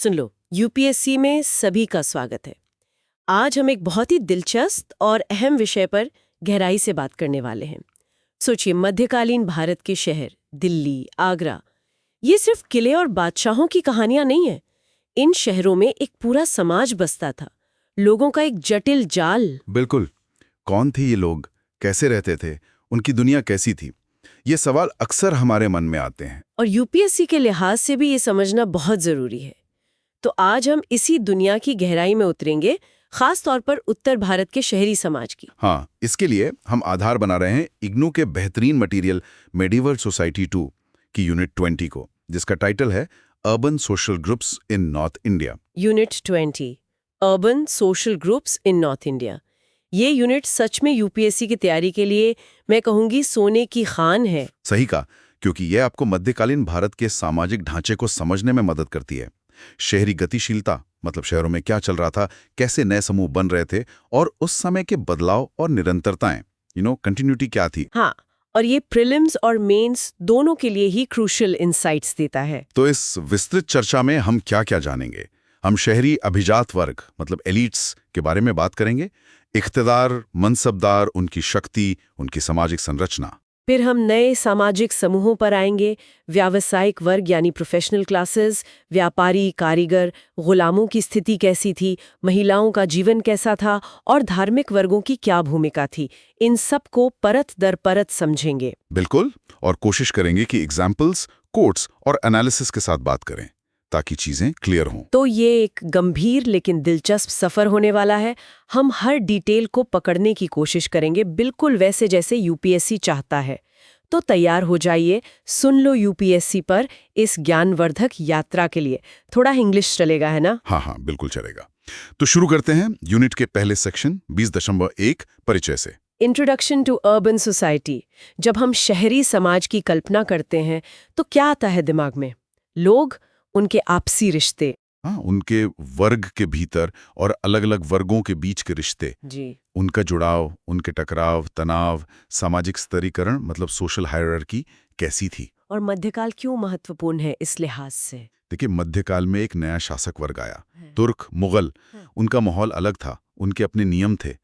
सुन लो, UPSC में सभी का स्वागत है। आज हम एक बहुत ही दिलचस्प और अहम विषय पर गहराई से बात करने वाले हैं। सोचिए, मध्यकालीन भारत के शहर दिल्ली, आगरा, ये सिर्फ किले और बादशाहों की कहानियां नहीं है। इन शहरों में एक पूरा समाज बसता था, लोगों का एक जटिल जाल। बिल्कुल। कौन थे ये लोग, कैसे रहते थे, उनकी दुनिया कैसी थी? ये सवाल अक्सर हमारे मन में आते हैं। और यूपीएससी के लिहाज से भी ये समझना बहुत जरूरी है। तो आज हम इसी दुनिया की गहराई में उतरेंगे, खास तौर पर उत्तर भारत के शहरी समाज की। हाँ, इसके लिए हम आधार बना रहे हैं इग्नू के बेहतरीन मटेरियल मेडिवल सोसाइटी 2 की यूनिट 20 को, जिसका टाइटल है urban social groups in north India. Unit 20, urban social groups in north India. ये यूनिट सच में यूपीएससी की तैयारी के लिए मैं कहूंगी सोने की खान है। सही कहा, क्योंकि यह आपको मध्यकालीन भारत के सामाजिक ढांचे को समझने में मदद करती है। शहरी गतिशीलता, मतलब शहरों में क्या चल रहा था, कैसे नए समूह बन रहे थे, और उस समय के बदलाव और निरंतरताएं, कंटिन्यूटी क्या थी। हाँ, और ये प्रीलिम्स और मेंस दोनों के लिए ही क्रूशियल इंसाइट्स देता है। तो इस विस्तृत चर्चा में हम क्या क्या जानेंगे? हम शहरी अभिजात वर्ग, मतलब एलिट्स के बारे में बात करेंगे, इख्तिदार, मनसबदार, उनकी शक्ति, उनकी सामाजिक संरचना। फिर हम नए सामाजिक समूहों पर आएंगे, व्यावसायिक वर्ग यानी प्रोफेशनल क्लासेस, व्यापारी, कारीगर, गुलामों की स्थिति कैसी थी, महिलाओं का जीवन कैसा था और धार्मिक वर्गों की क्या भूमिका थी। इन सब को परत दर परत समझेंगे। बिल्कुल, और कोशिश करेंगे कि एग्जाम्पल्स, कोट्स और एनालिसिस के साथ बात करें ताकि चीजें क्लियर हों। तो ये एक गंभीर लेकिन दिलचस्प सफर होने वाला है। हम हर डिटेल को पकड़ने की कोशिश करेंगे, बिल्कुल वैसे जैसे यूपीएससी चाहता है। तो तैयार हो जाइए, सुन लो यूपीएससी पर इस ज्ञानवर्धक यात्रा के लिए। थोड़ा इंग्लिश चलेगा, है ना? हाँ, बिल्कुल चलेगा। तो शुरू करते हैं यूनिट के पहले सेक्शन 20.1 परिचय से। Introduction to urban society. जब हम शहरी समाज की कल्पना करते हैं तो क्या आता है दिमाग में? लोग, उनके आपसी रिश्ते। हाँ, उनके वर्ग के भीतर और अलग अलग वर्गों के बीच के रिश्ते जी। उनका जुड़ाव, उनके टकराव, तनाव, सामाजिक स्तरीकरण, मतलब सोशल हायरार्की कैसी थी। और मध्यकाल क्यों महत्वपूर्ण है इस लिहाज से? देखिए, मध्यकाल में एक नया शासक वर्ग आया, तुर्क, मुगल। उनका माहौल अलग था, उनके अपने नियम थे।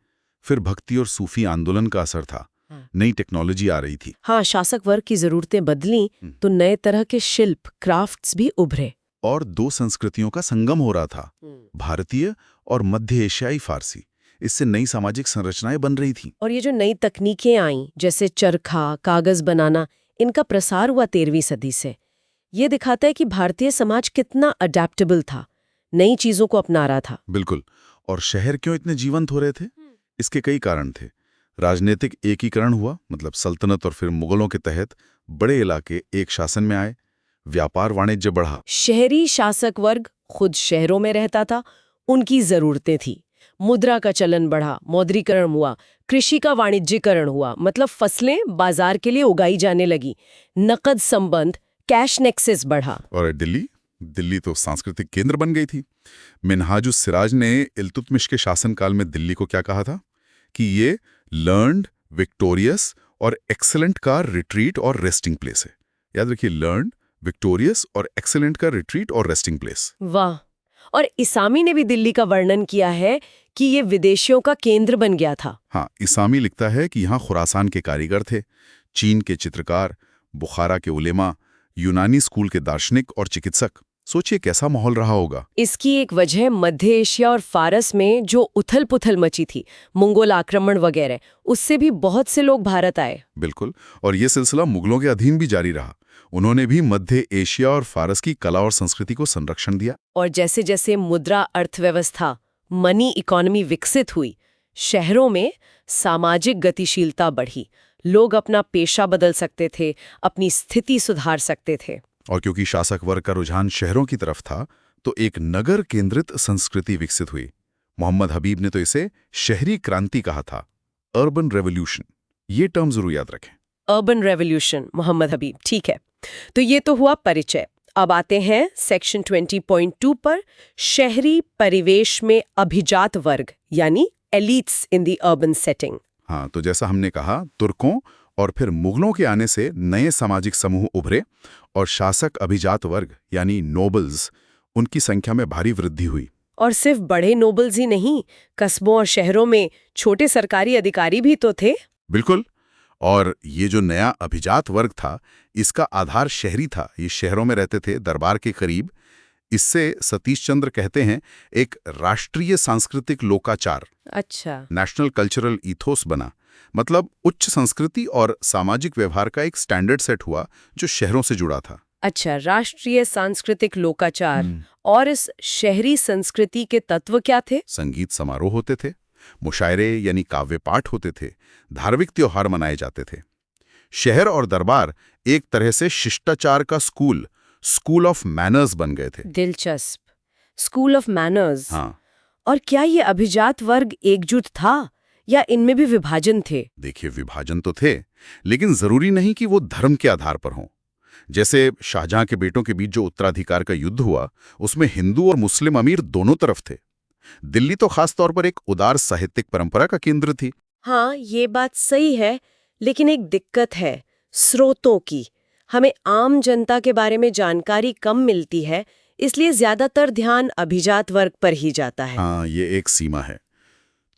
फिर भक्ति और सूफी आंदोलन का असर था, नई टेक्नोलॉजी आ रही थी। हाँ, शासक वर्ग की जरूरतें बदली तो नए तरह के शिल्प, क्राफ्ट्स भी उभरे। और दो संस्कृतियों का संगम हो रहा था, भारतीय और मध्य एशियाई फारसी। इससे नई सामाजिक संरचनाएं बन रही थीं। और ये जो नई तकनीकें आईं, जैसे चरखा, कागज बनाना, इनका प्रसार हुआ 13वीं सदी से। ये दिखाता है कि भारतीय समाज कितना अडेप्टेबल था, नई चीजों को अपना रहा था। बिल्कुल। और शहर क्यों इतने जीवंत हो रहे थे? इसके कई कारण थे। राजनीतिक एकीकरण हुआ, मतलब सल्तनत और फिर मुगलों के तहत बड़े इलाके एक शासन में आए। व्यापार वाणिज्य बढ़ा। शहरी शासक वर्ग खुद शहरों में रहता था, उनकी जरूरतें थी। मुद्रा का चलन बढ़ा, मौद्रीकरण हुआ, कृषि का वाणिज्यीकरण हुआ, मतलब फसलें बाजार के लिए उगाई जाने लगी। नकद संबंध, कैश नेक्सेस बढ़ा। और दिल्ली तो सांस्कृतिक केंद्र बन गई थी। मिन्हाजुस सिराज ने इल्तुतमिश के शासनकाल में दिल्ली को क्या कहा था कि ये लर्न्ड, विक्टोरियस और एक्सेलेंट का रिट्रीट और रेस्टिंग प्लेस है। याद रखिए, लर्न्ड, विक्टोरियस और एक्सेलेंट का रिट्रीट और रेस्टिंग प्लेस। वाह! और इसामी ने भी दिल्ली का वर्णन किया है कि ये विदेशियों का केंद्र बन गया था। हाँ, इसामी लिखता है कि यहाँ खुरासान के कारीगर थे, चीन के चित्रकार, बुखारा के उलेमा, यूनानी स्कूल के दार्शनिक और चिकित्सक। सोचिए कैसा माहौल रहा होगा। इसकी एक वजह मध्य एशिया और फारस में जो उथल पुथल मची थी, मंगोल आक्रमण वगैरह, उससे भी बहुत से लोग भारत आए। बिल्कुल, और ये सिलसिला मुगलों के अधीन भी जारी रहा। उन्होंने भी मध्य एशिया और फारस की कला और संस्कृति को संरक्षण दिया। और जैसे जैसे मुद्रा अर्थव्यवस्था, मनी इकोनॉमी विकसित हुई, शहरों में सामाजिक गतिशीलता बढ़ी। लोग अपना पेशा बदल सकते थे, अपनी स्थिति सुधार सकते थे। और क्योंकि शासक वर्ग का रुझान शहरों की तरफ था, तो एक नगर केंद्रित संस्कृति विकसित हुई। मोहम्मद हबीब ने तो इसे शहरी क्रांति कहा था, अर्बन रेवोल्यूशन। ये टर्म जरूर याद रखें। अर्बन रेवोल्यूशन, मोहम्मद हबीब, ठीक है। तो ये तो हुआ परिचय। अब आते हैं सेक्शन 20.2 पर, शहरी परिवेश में अभिजात वर्ग यानी elites in the urban setting. हाँ, तो जैसा हमने कहा, तुर्कों और फिर मुगलों के आने से नए सामाजिक समूह उभरे और शासक अभिजात वर्ग यानी नोबल्स, उनकी संख्या में भारी वृद्धि हुई। और सिर्फ बड़े नोबल्स ही नहीं, कस्बों और शहरों में छोटे सरकारी अधिकारी भी तो थे। बिल्कुल। और ये जो नया अभिजात वर्ग था, इसका आधार शहरी था। ये शहरों में रहते थे, दरबार के करीब। इससे सतीश चंद्र कहते हैं एक राष्ट्रीय सांस्कृतिक लोकाचार, अच्छा। नेशनल कल्चरल ईथोस बना। मतलब उच्च संस्कृति और सामाजिक व्यवहार का एक स्टैंडर्ड सेट हुआ जो शहरों से जुड़ा था। अच्छा, राष्ट्रीय सांस्कृतिक लोकाचार। और इस शहरी संस्कृति के तत्व क्या थे? संगीत समारोह होते थे, मुशायरे यानी काव्य पाठ होते थे, धार्मिक त्योहार मनाए जाते थे। शहर और दरबार एक तरह से शिष्टाचार का स्कूल ऑफ मैनर्स बन गए थे। दिलचस्प। School of manners. हाँ। और क्या ये अभिजात वर्ग एकजुट था या इनमें भी विभाजन थे? देखिए, विभाजन तो थे, लेकिन जरूरी नहीं कि वो धर्म के आधार पर हों। जैसे शाहजहां के बेटों के बीच जो उत्तराधिकार का युद्ध हुआ, उसमें हिंदू और मुस्लिम अमीर दोनों तरफ थे। दिल्ली तो खास तौर पर एक उदार साहित्यिक परंपरा का केंद्र थी। हाँ, ये बात सही है, लेकिन एक दिक्कत है स्रोतों की। हमें आम जनता के बारे में जानकारी कम मिलती है, इसलिए ज्यादातर ध्यान अभिजात वर्ग पर ही जाता है। हाँ, ये एक सीमा है।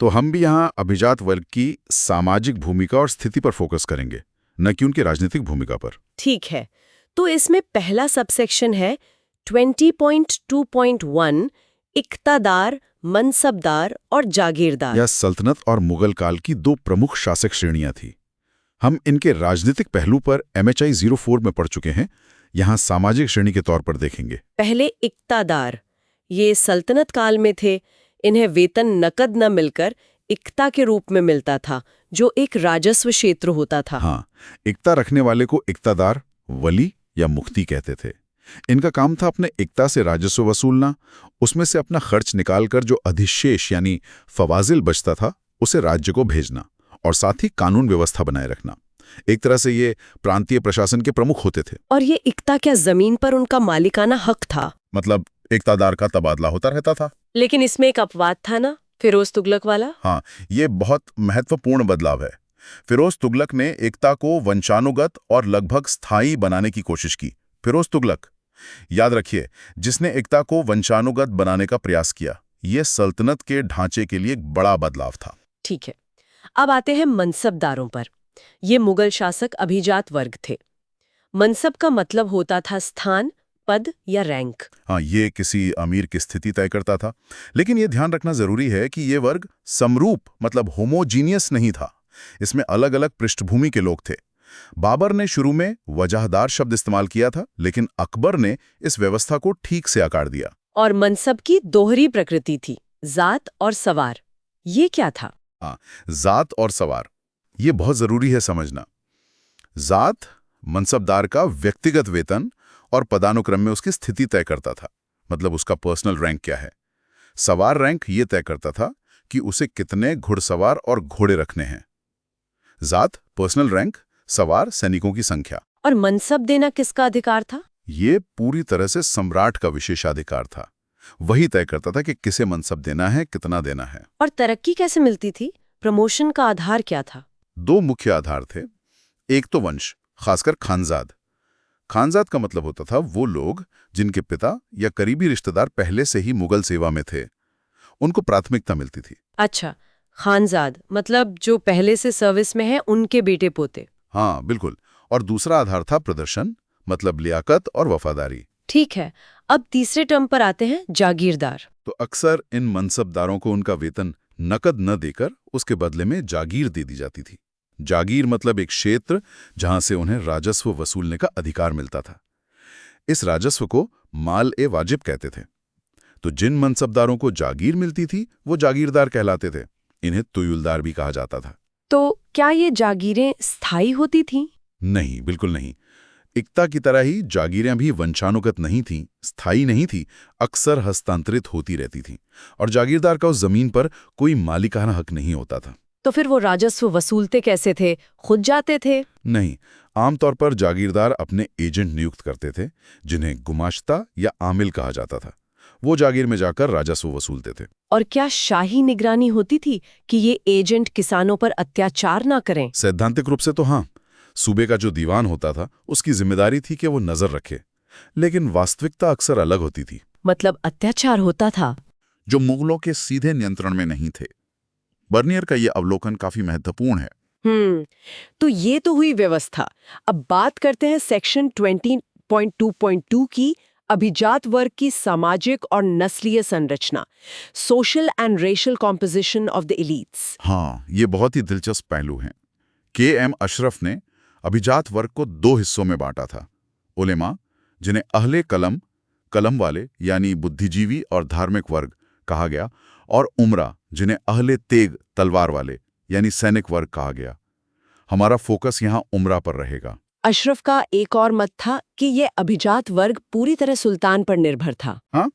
तो हम भी यहाँ अभिजात वर्ग की सामाजिक भूमिका और स्थिति पर फोकस करेंगे, न कि उनकी राजनीतिक भूमिका पर। ठीक है, तो इसमें पहला सबसेक्शन है 20.2.1 इक्तादार, मनसबदार और जागीरदार। यह सल्तनत और मुगल काल की दो प्रमुख शासक श्रेणियां थी। हम इनके राजनीतिक पहलू पर MHI 04 में पढ़ चुके हैं, यहाँ सामाजिक श्रेणी के तौर पर देखेंगे। पहले इक्तादार, ये सल्तनत काल में थे। इन्हें वेतन नकद न मिलकर इक्ता के रूप में मिलता था, जो एक राजस्व क्षेत्र होता था। हाँ, इक्ता रखने वाले को इक्तादार, वली या मुफ्ती कहते थे। इनका काम था अपने इक्ता से राजस्व वसूलना, उसमें से अपना खर्च निकालकर जो अधिशेष यानी फवाजिल बचता था उसे राज्य को भेजना, और साथ ही कानून व्यवस्था बनाए रखना। एक तरह से ये प्रांतीय प्रशासन के प्रमुख होते थे। और ये इक्ता क्या जमीन पर उनका मालिकाना हक था? मतलब इक्तादार का तबादला होता रहता था। लेकिन इसमें एक अपवाद था ना, फिरोज तुगलक वाला। हाँ, ये बहुत महत्वपूर्ण बदलाव है। फिरोज तुगलक ने इक्ता को वंशानुगत और लगभग स्थायी बनाने की कोशिश की। फिरोज तुगलक, याद रखिए, जिसने इक्ता को वंशानुगत बनाने का प्रयास किया। यह सल्तनत के ढांचे के लिए एक बड़ा बदलाव था। ठीक है, अब आते हैं मनसबदारों पर। ये मुगल शासक अभिजात वर्ग थे। मनसब का मतलब होता था स्थान, पद या रैंक। हाँ, ये किसी अमीर की स्थिति तय करता था। लेकिन ये ध्यान रखना जरूरी है कि ये वर्ग समरूप मतलब होमोजीनियस नहीं था। इसमें अलग अलग पृष्ठभूमि के लोग थे। बाबर ने शुरू में वजहदार शब्द इस्तेमाल किया था, लेकिन अकबर ने इस व्यवस्था को ठीक से आकार दिया। और मनसब की दोहरी प्रकृति थी, जात और सवार। ये क्या था? हाँ, जात और सवार, ये बहुत जरूरी है समझना। जात मनसबदार का व्यक्तिगत वेतन और पदानुक्रम में उसकी स्थिति तय करता था, मतलब उसका पर्सनल रैंक क्या है। सवार रैंक ये तय करता था कि उसे कितने घुड़सवार और घोड़े रखने हैं। जात पर्सनल रैंक, सवार सैनिकों की संख्या। और मनसब देना किसका अधिकार था? ये पूरी तरह से सम्राट का विशेषाधिकार था। वही तय करता था कि किसे मनसब देना है, कितना देना है। और तरक्की कैसे मिलती थी? प्रमोशन का आधार क्या था? दो मुख्य आधार थे। एक तो वंश, खासकर खानजाद। खानजाद का मतलब होता था वो लोग जिनके पिता या करीबी रिश्तेदार पहले से ही मुगल सेवा में थे, उनको प्राथमिकता मिलती थी। अच्छा, खानजाद मतलब जो पहले से सर्विस में है, उनके बेटे पोते। हाँ, बिल्कुल। और दूसरा आधार था प्रदर्शन, मतलब लियाकत और वफादारी। ठीक है, अब तीसरे टर्म पर आते हैं, जागीरदार। तो अक्सर इन मनसबदारों को उनका वेतन नकद न देकर उसके बदले में जागीर दे दी जाती थी। जागीर मतलब एक क्षेत्र जहां से उन्हें राजस्व वसूलने का अधिकार मिलता था। इस राजस्व को माल-ए-वाजिब कहते थे। तो जिन मनसबदारों को जागीर मिलती थी वो जागीरदार कहलाते थे। इन्हें तुयुलदार भी कहा जाता था। तो क्या ये जागीरें स्थायी होती थीं? नहीं, बिल्कुल नहीं। इक्ता की तरह ही जागीरें भी वंशानुगत नहीं थीं, स्थायी नहीं थी, अक्सर हस्तांतरित होती रहती थीं। और जागीरदार का उस जमीन पर कोई मालिकाना हक नहीं होता था। तो फिर वो राजस्व वसूलते कैसे थे? खुद जाते थे? नहीं, आमतौर पर जागीरदार अपने एजेंट नियुक्त करते थे, जिन्हें गुमाश्ता या आमिल कहा जाता था। वो जागीर में जाकर राजस्व वसूलते थे। और क्या शाही निगरानी होती थी कि ये एजेंट किसानों पर अत्याचार ना करें? सैद्धांतिक रूप से तो हाँ। सूबे का जो दीवान होता था उसकी जिम्मेदारी थी कि वो नजर रखे, लेकिन वास्तविकता अक्सर अलग होती थी। मतलब अत्याचार होता था। जो मुगलों के सीधे नियंत्रण में नहीं थे। बर्नियर का यह अवलोकन काफी महत्वपूर्ण है। तो ये तो हुई व्यवस्था। अब बात करते हैं सेक्शन 20.2.2 की, अभिजात वर्ग की सामाजिक और नस्लीय संरचना, social and racial composition of the elites. हाँ, ये बहुत ही दिलचस्प पहलू हैं। के.एम. अशरफ ने अभिजात वर्ग को दो हिस्सों में बांटा था। उलेमा, जिन्हें अहले कलम, कलम वाले यानी बुद्धिजीवी और धार्मिक वर्ग कहा गया, और उमरा, जिन्हें अहले तेग, तलवार वाले यानी सैनिक वर्ग कहा गया। हमारा फोकस यहाँ उमरा पर रहेगा। अशरफ का एक और मत था कि यह अभिजात वर्ग पूरी तरह सुल्तान पर निर्भर था। हाँ,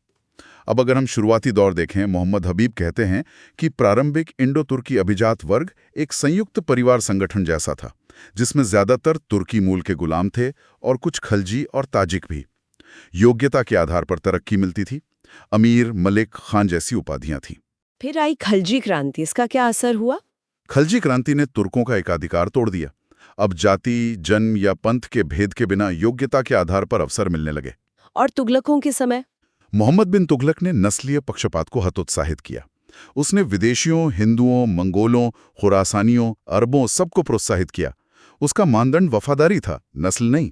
अब अगर हम शुरुआती दौर देखें, मोहम्मद हबीब कहते हैं कि प्रारंभिक इंडो तुर्की अभिजात वर्ग एक संयुक्त परिवार संगठन जैसा था, जिसमें ज्यादातर तुर्की मूल के गुलाम थे और कुछ खलजी और ताजिक भी। योग्यता के आधार पर तरक्की मिलती थी। अमीर, मलिक, खान जैसी उपाधियां थीं। फिर आई खलजी क्रांति, इसका क्या असर हुआ? खलजी क्रांति ने तुर्कों का एकाधिकार तोड़ दिया। अब जाति, जन्म या पंथ के भेद के बिना योग्यता के आधार पर अवसर मिलने लगे। और तुगलकों के समय? मोहम्मद बिन तुगलक ने नस्लीय पक्षपात को हतोत्साहित किया। उसने विदेशियों, हिंदुओं, मंगोलों, खुरासानियों, अरबों सबको प्रोत्साहित किया। उसका मानदंड वफादारी था, नस्ल नहीं।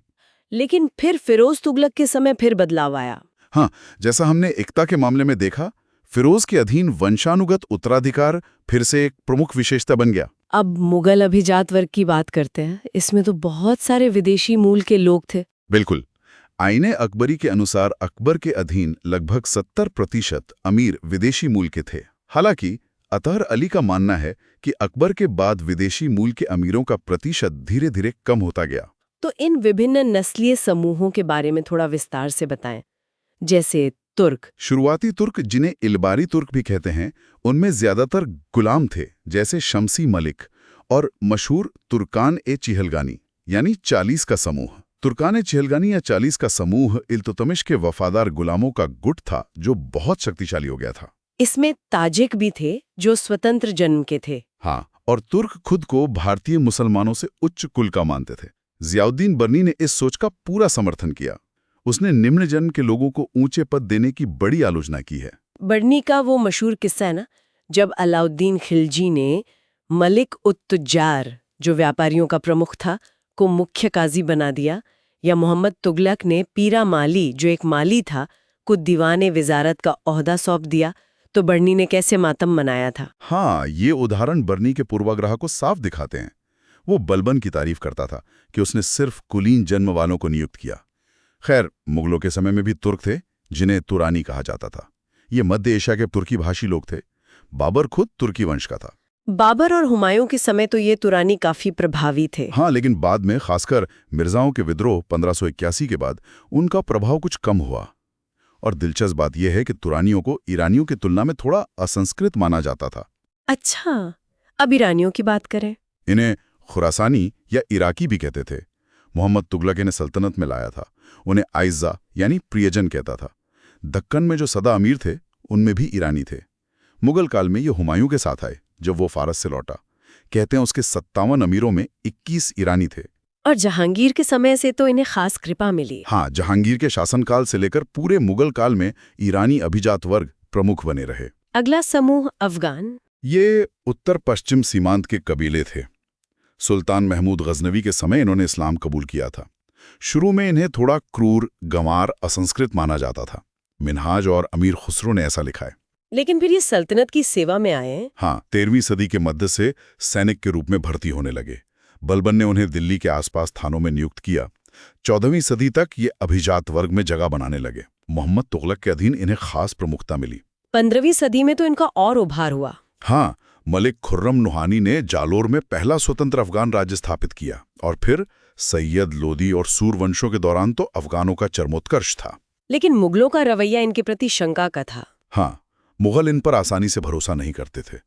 लेकिन फिर फिरोज तुगलक के समय फिर बदलाव आया। हाँ, जैसा हमने एकता के मामले में देखा, फिरोज के अधीन वंशानुगत उत्तराधिकार फिर से एक प्रमुख विशेषता बन गया। अब मुगल अभिजात वर्ग की बात करते हैं। इसमें तो बहुत सारे विदेशी मूल के लोग थे। बिल्कुल। आईने अकबरी के अनुसार अकबर के अधीन लगभग 70% अमीर विदेशी मूल के थे। हालांकि अतहर अली का मानना है कि अकबर के बाद विदेशी मूल के अमीरों का प्रतिशत धीरे धीरे कम होता गया। तो इन विभिन्न नस्लीय समूहों के बारे में थोड़ा विस्तार से बताएं। जैसे तुर्क। शुरुआती तुर्क, जिन्हें इलबारी तुर्क भी कहते हैं, उनमें ज्यादातर गुलाम थे, जैसे शमसी मलिक, और मशहूर तुर्कान-ए-चिहलगानी यानी 40 का समूह। तुर्कान-ए-चिहलगानी या 40 का समूह इल्तुतमिश के वफादार गुलामों का गुट था, जो बहुत शक्तिशाली हो गया था। इसमें ताजिक भी थे, जो स्वतंत्र जन्म के थे। हाँ, और तुर्क खुद को भारतीय मुसलमानों से उच्च कुल का मानते थे। जियाउद्दीन बर्नी ने इस सोच का पूरा समर्थन किया। उसने निम्न जन्म के लोगों को ऊंचे पद देने की बड़ी आलोचना की है। बर्नी का वो मशहूर किस्सा है ना, जब अलाउद्दीन खिलजी ने मलिक उत-तुज्जार, जो व्यापारियों का प्रमुख था, को मुख्य काजी बना दिया, या मोहम्मद तुगलक ने पीरा माली, जो एक माली था, को दीवाने विजारत का ओहदा सौंप दिया। तो बर्नी ने कैसे मातम मनाया था। हाँ, ये उदाहरण बर्नी के पूर्वाग्रह को साफ दिखाते हैं। वो बलबन की तारीफ करता था कि उसने सिर्फ कुलीन जन्म वालों को नियुक्त किया। खैर, मुगलों के समय में भी तुर्क थे, जिन्हें तुरानी कहा जाता था। ये मध्य एशिया के तुर्की भाषी लोग थे। बाबर खुद तुर्की वंश का था। बाबर और हुमायूं के समय तो ये तुरानी काफी प्रभावी थे। हाँ, लेकिन बाद में खासकर मिर्जाओं के विद्रोह 1581 के बाद उनका प्रभाव कुछ कम हुआ। और दिलचस्प बात यह है कि तुरानियों को ईरानियों की तुलना में थोड़ा असंस्कृत माना जाता था। अच्छा, अब ईरानियों की बात करें। इन्हें खुरासानी या इराकी भी कहते थे। मोहम्मद तुगलक इन्हें सल्तनत में लाया था। उन्हें आइज़ा यानी प्रियजन कहता था। दक्कन में जो सदा अमीर थे, उनमें भी ईरानी थे। मुगल काल में ये हुमायूं के साथ आए, जब वो फारस से लौटा। कहते हैं उसके 57 अमीरों में 21 ईरानी थे। और जहांगीर के समय से तो इन्हें खास कृपा मिली। हाँ, जहांगीर के शासनकाल से लेकर पूरे मुगल काल में ईरानी अभिजात वर्ग प्रमुख बने रहे। अगला समूह अफगान। ये उत्तर पश्चिम सीमांत के कबीले थे। सुल्तान महमूद गजनवी के समय इन्होंने इस्लाम कबूल किया था। शुरू में इन्हें थोड़ा क्रूर, गंवार, असंस्कृत माना जाता था। मिन्हाज और अमीर खुसरो ने ऐसा लिखा है। लेकिन फिर ये सल्तनत की सेवा में आए हैं। हाँ, 13वीं सदी के मध्य से सैनिक के रूप में भर्ती होने लगे। बलबन ने उन्हें दिल्ली के आसपास थानों में नियुक्त किया। 14वीं सदी तक ये अभिजात वर्ग में जगह बनाने लगे। मोहम्मद तुगलक के अधीन इन्हें खास प्रमुखता मिली। 15वीं सदी में तो इनका और उभार हुआ। हाँ, मलिक खुर्रम नुहानी ने जालोर में पहला स्वतंत्र अफगान राज्य स्थापित किया। और फिर सैयद, लोदी और सूर वंशों के दौरान तो अफगानों का चरमोत्कर्ष था। लेकिन मुगलों का रवैया इनके प्रति शंका का था। हाँ, मुगल इन पर आसानी से भरोसा नहीं करते थे।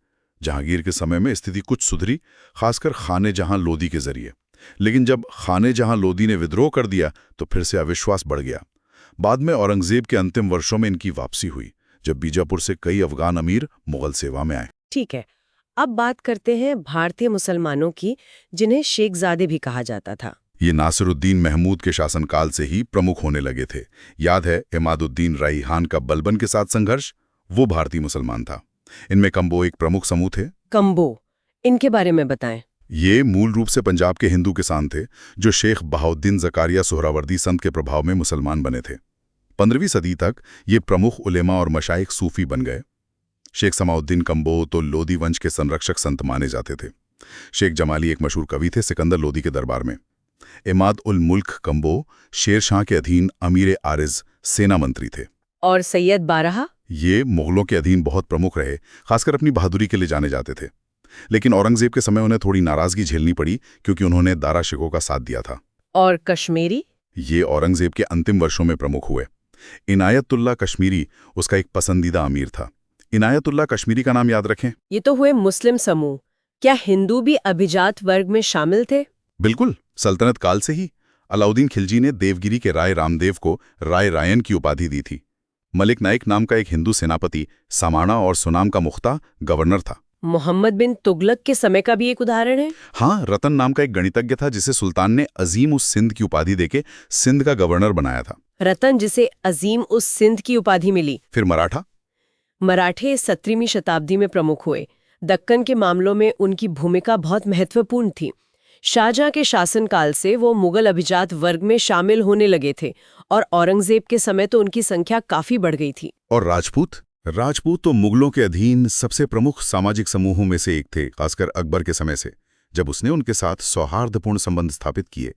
जहांगीर के समय में स्थिति कुछ सुधरी, खासकर खाने जहां लोदी के जरिए। लेकिन जब खाने जहां लोदी ने विद्रोह कर दिया, तो फिर से अविश्वास बढ़ गया। बाद में औरंगजेब के अंतिम वर्षों में इनकी वापसी हुई, जब बीजापुर से कई अफगान अमीर मुगल सेवा में आए। ठीक है, अब बात करते हैं भारतीय मुसलमानों की, जिन्हें शेखजादे भी कहा जाता था। ये नासिरुद्दीन महमूद के शासनकाल से ही प्रमुख होने लगे थे। याद है इमादुद्दीन रईहान का बलबन के साथ संघर्ष? वो भारतीय मुसलमान था। इनमें कंबो एक प्रमुख समूह थे। कंबो, इनके बारे में बताएं। ये मूल रूप से पंजाब के हिंदू किसान थे जो शेख बहाउद्दीन जकारिया सोहरावर्दी संत के प्रभाव में मुसलमान बने थे। 15वीं सदी तक ये प्रमुख उलेमा और मशाइख सूफी बन गए। शेख समाउद्दीन कंबो तो लोदी वंश के संरक्षक संत माने जाते थे। शेख जमाली एक मशहूर कवि थे सिकंदर लोदी के दरबार में। इमाद उल मुल्क कंबो शेर शाह के अधीन अमीर आरिज सेना मंत्री थे। और सैयद बारहा? ये मुगलों के अधीन बहुत प्रमुख रहे, खासकर अपनी बहादुरी के लिए जाने जाते थे। लेकिन औरंगजेब के समय उन्हें थोड़ी नाराजगी झेलनी पड़ी क्योंकि उन्होंने दारा शिकोह का साथ दिया था। और कश्मीरी? ये औरंगजेब के अंतिम वर्षों में प्रमुख हुए। इनायतुल्लाह कश्मीरी उसका एक पसंदीदा अमीर था। इनायतुल्लाह कश्मीरी का नाम याद रखें। ये तो हुए मुस्लिम समूह। क्या हिंदू भी अभिजात वर्ग में शामिल थे? बिल्कुल, सल्तनत काल से ही अलाउद्दीन खिलजी ने देवगिरी के राय रामदेव को राय रायन की उपाधि दी थी। मलिक नाइक नाम का एक हिंदू सेनापति समाणा और सुनाम का मुख्ता गवर्नर था। मोहम्मद बिन तुगलक के समय का भी एक उदाहरण है। हाँ, रतन नाम का एक गणितज्ञ था जिसे सुल्तान ने अजीम उस सिंध की उपाधि देके सिंध का गवर्नर बनाया था। रतन, जिसे अजीम उस सिंध की उपाधि मिली। फिर मराठा? मराठे 17वीं शताब्दी में प्रमुख हुए। दक्कन के मामलों में उनकी भूमिका बहुत महत्वपूर्ण थी। शाहजहां के शासनकाल से वो मुगल अभिजात वर्ग में शामिल होने लगे थे और औरंगजेब के समय तो उनकी संख्या काफी बढ़ गई थी। और राजपूत? राजपूत तो मुगलों के अधीन सबसे प्रमुख सामाजिक समूहों में से एक थे, खासकर अकबर के समय से, जब उसने उनके साथ सौहार्दपूर्ण संबंध स्थापित किए।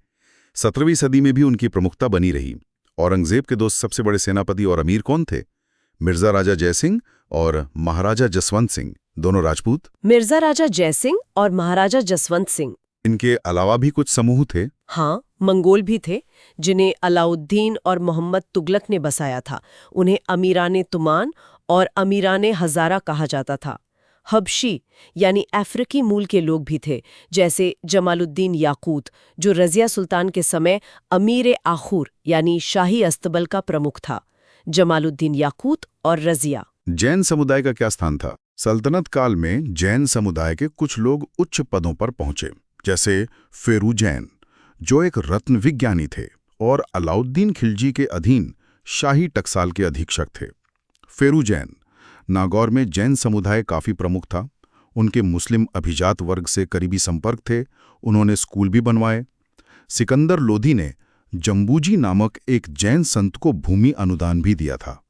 17वीं सदी में भी उनकी प्रमुखता बनी रही। औरंगजेब के दो सबसे बड़े सेनापति और अमीर कौन थे? मिर्जा राजा जयसिंह और महाराजा जसवंत सिंह, दोनों राजपूत। मिर्जा राजा जयसिंह और महाराजा जसवंत सिंह। इनके अलावा भी कुछ समूह थे। हाँ, मंगोल भी थे जिन्हें अलाउद्दीन और मोहम्मद तुगलक ने बसाया था। उन्हें अमीराने तुमान और अमीराने हजारा कहा जाता था। हबशी यानी अफ्रीकी मूल के लोग भी थे, जैसे जमालुद्दीन याकूत, जो रजिया सुल्तान के समय अमीर आखुर यानी शाही अस्तबल का प्रमुख था। जमालुद्दीन याकूत और रजिया। जैन समुदाय का क्या स्थान था? सल्तनत काल में जैन समुदाय के कुछ लोग उच्च पदों पर पहुंचे, जैसे फेरू जैन, जो एक रत्न विज्ञानी थे और अलाउद्दीन खिलजी के अधीन शाही टकसाल के अधीक्षक थे। फेरू जैन नागौर में जैन समुदाय काफी प्रमुख था। उनके मुस्लिम अभिजात वर्ग से करीबी संपर्क थे। उन्होंने स्कूल भी बनवाए। सिकंदर लोदी ने जम्बूजी नामक एक जैन संत को भूमि अनुदान भी दिया था।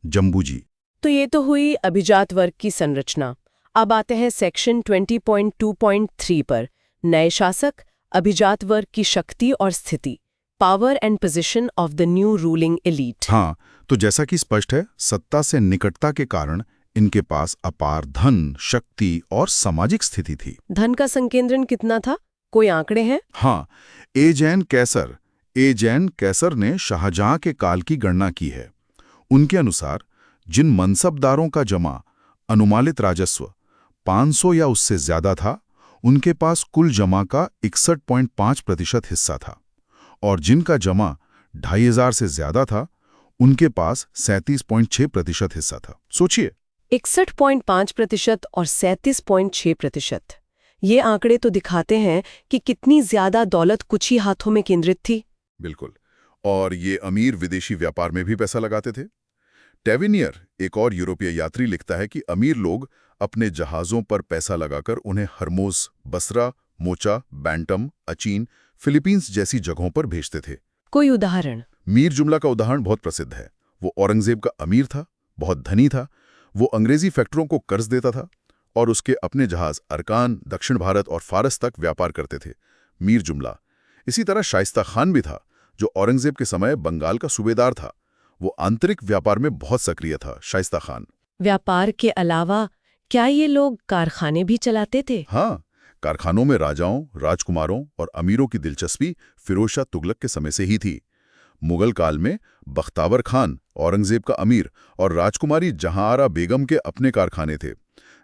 जम्बूजी। तो ये तो हुई अभिजात वर्ग की संरचना। अब आते हैं सेक्शन 20.2.3 पर। नए शासक, अभिजात वर्ग की शक्ति और स्थिति, power and position of the new ruling elite. हाँ, तो जैसा कि स्पष्ट है, सत्ता से निकटता के कारण इनके पास अपार धन, शक्ति और सामाजिक स्थिति थी। धन का संकेंद्रण कितना था? कोई आंकड़े हैं? हाँ, ए जैन कैसर ने शाहजहां के काल की गणना की है। उनके अनुसार जिन मनसबदारों का जमा अनुमानित राजस्व 500 या उससे ज्यादा था, उनके पास कुल जमा का 61.5% हिस्सा था, और जिनका जमा 2500 से ज्यादा था, उनके पास 37.6% हिस्सा था। सोचिए, 61.5% और 37.6%। ये आंकड़े तो दिखाते हैं कि कितनी ज्यादा दौलत कुछ ही हाथों में केंद्रित थी। बिल्कुल। और ये अमीर विदेशी व्यापार में भी पैसा लगाते थे। टेविनियर, एक और यूरोपीय यात्री, लिखता है कि अमीर लोग अपने जहाजों पर पैसा लगाकर उन्हें हरमोज, बसरा, मोचा, बैंटम, अचीन, फिलीपींस जैसी जगहों पर भेजते थे। कोई उदाहरण? मीर जुमला का उदाहरण बहुत प्रसिद्ध है। वो औरंगजेब का अमीर था, बहुत धनी था। वो अंग्रेजी फैक्टरों को कर्ज देता था और उसके अपने जहाज अरकान, दक्षिण भारत और फारस तक व्यापार करते थे। मीर जुमला। इसी तरह शाइस्ता खान भी था, जो औरंगजेब के समय बंगाल का सूबेदार था। वो आंतरिक व्यापार में बहुत सक्रिय था। शाइस्ता खान। व्यापार के अलावा क्या ये लोग कारखाने भी चलाते थे? हाँ, कारखानों में राजाओं, राजकुमारों और अमीरों की दिलचस्पी फिरोज शाह तुगलक के समय से ही थी। मुगल काल में बख्तावर खान, औरंगजेब का अमीर, और राजकुमारी जहांआरा बेगम के अपने कारखाने थे।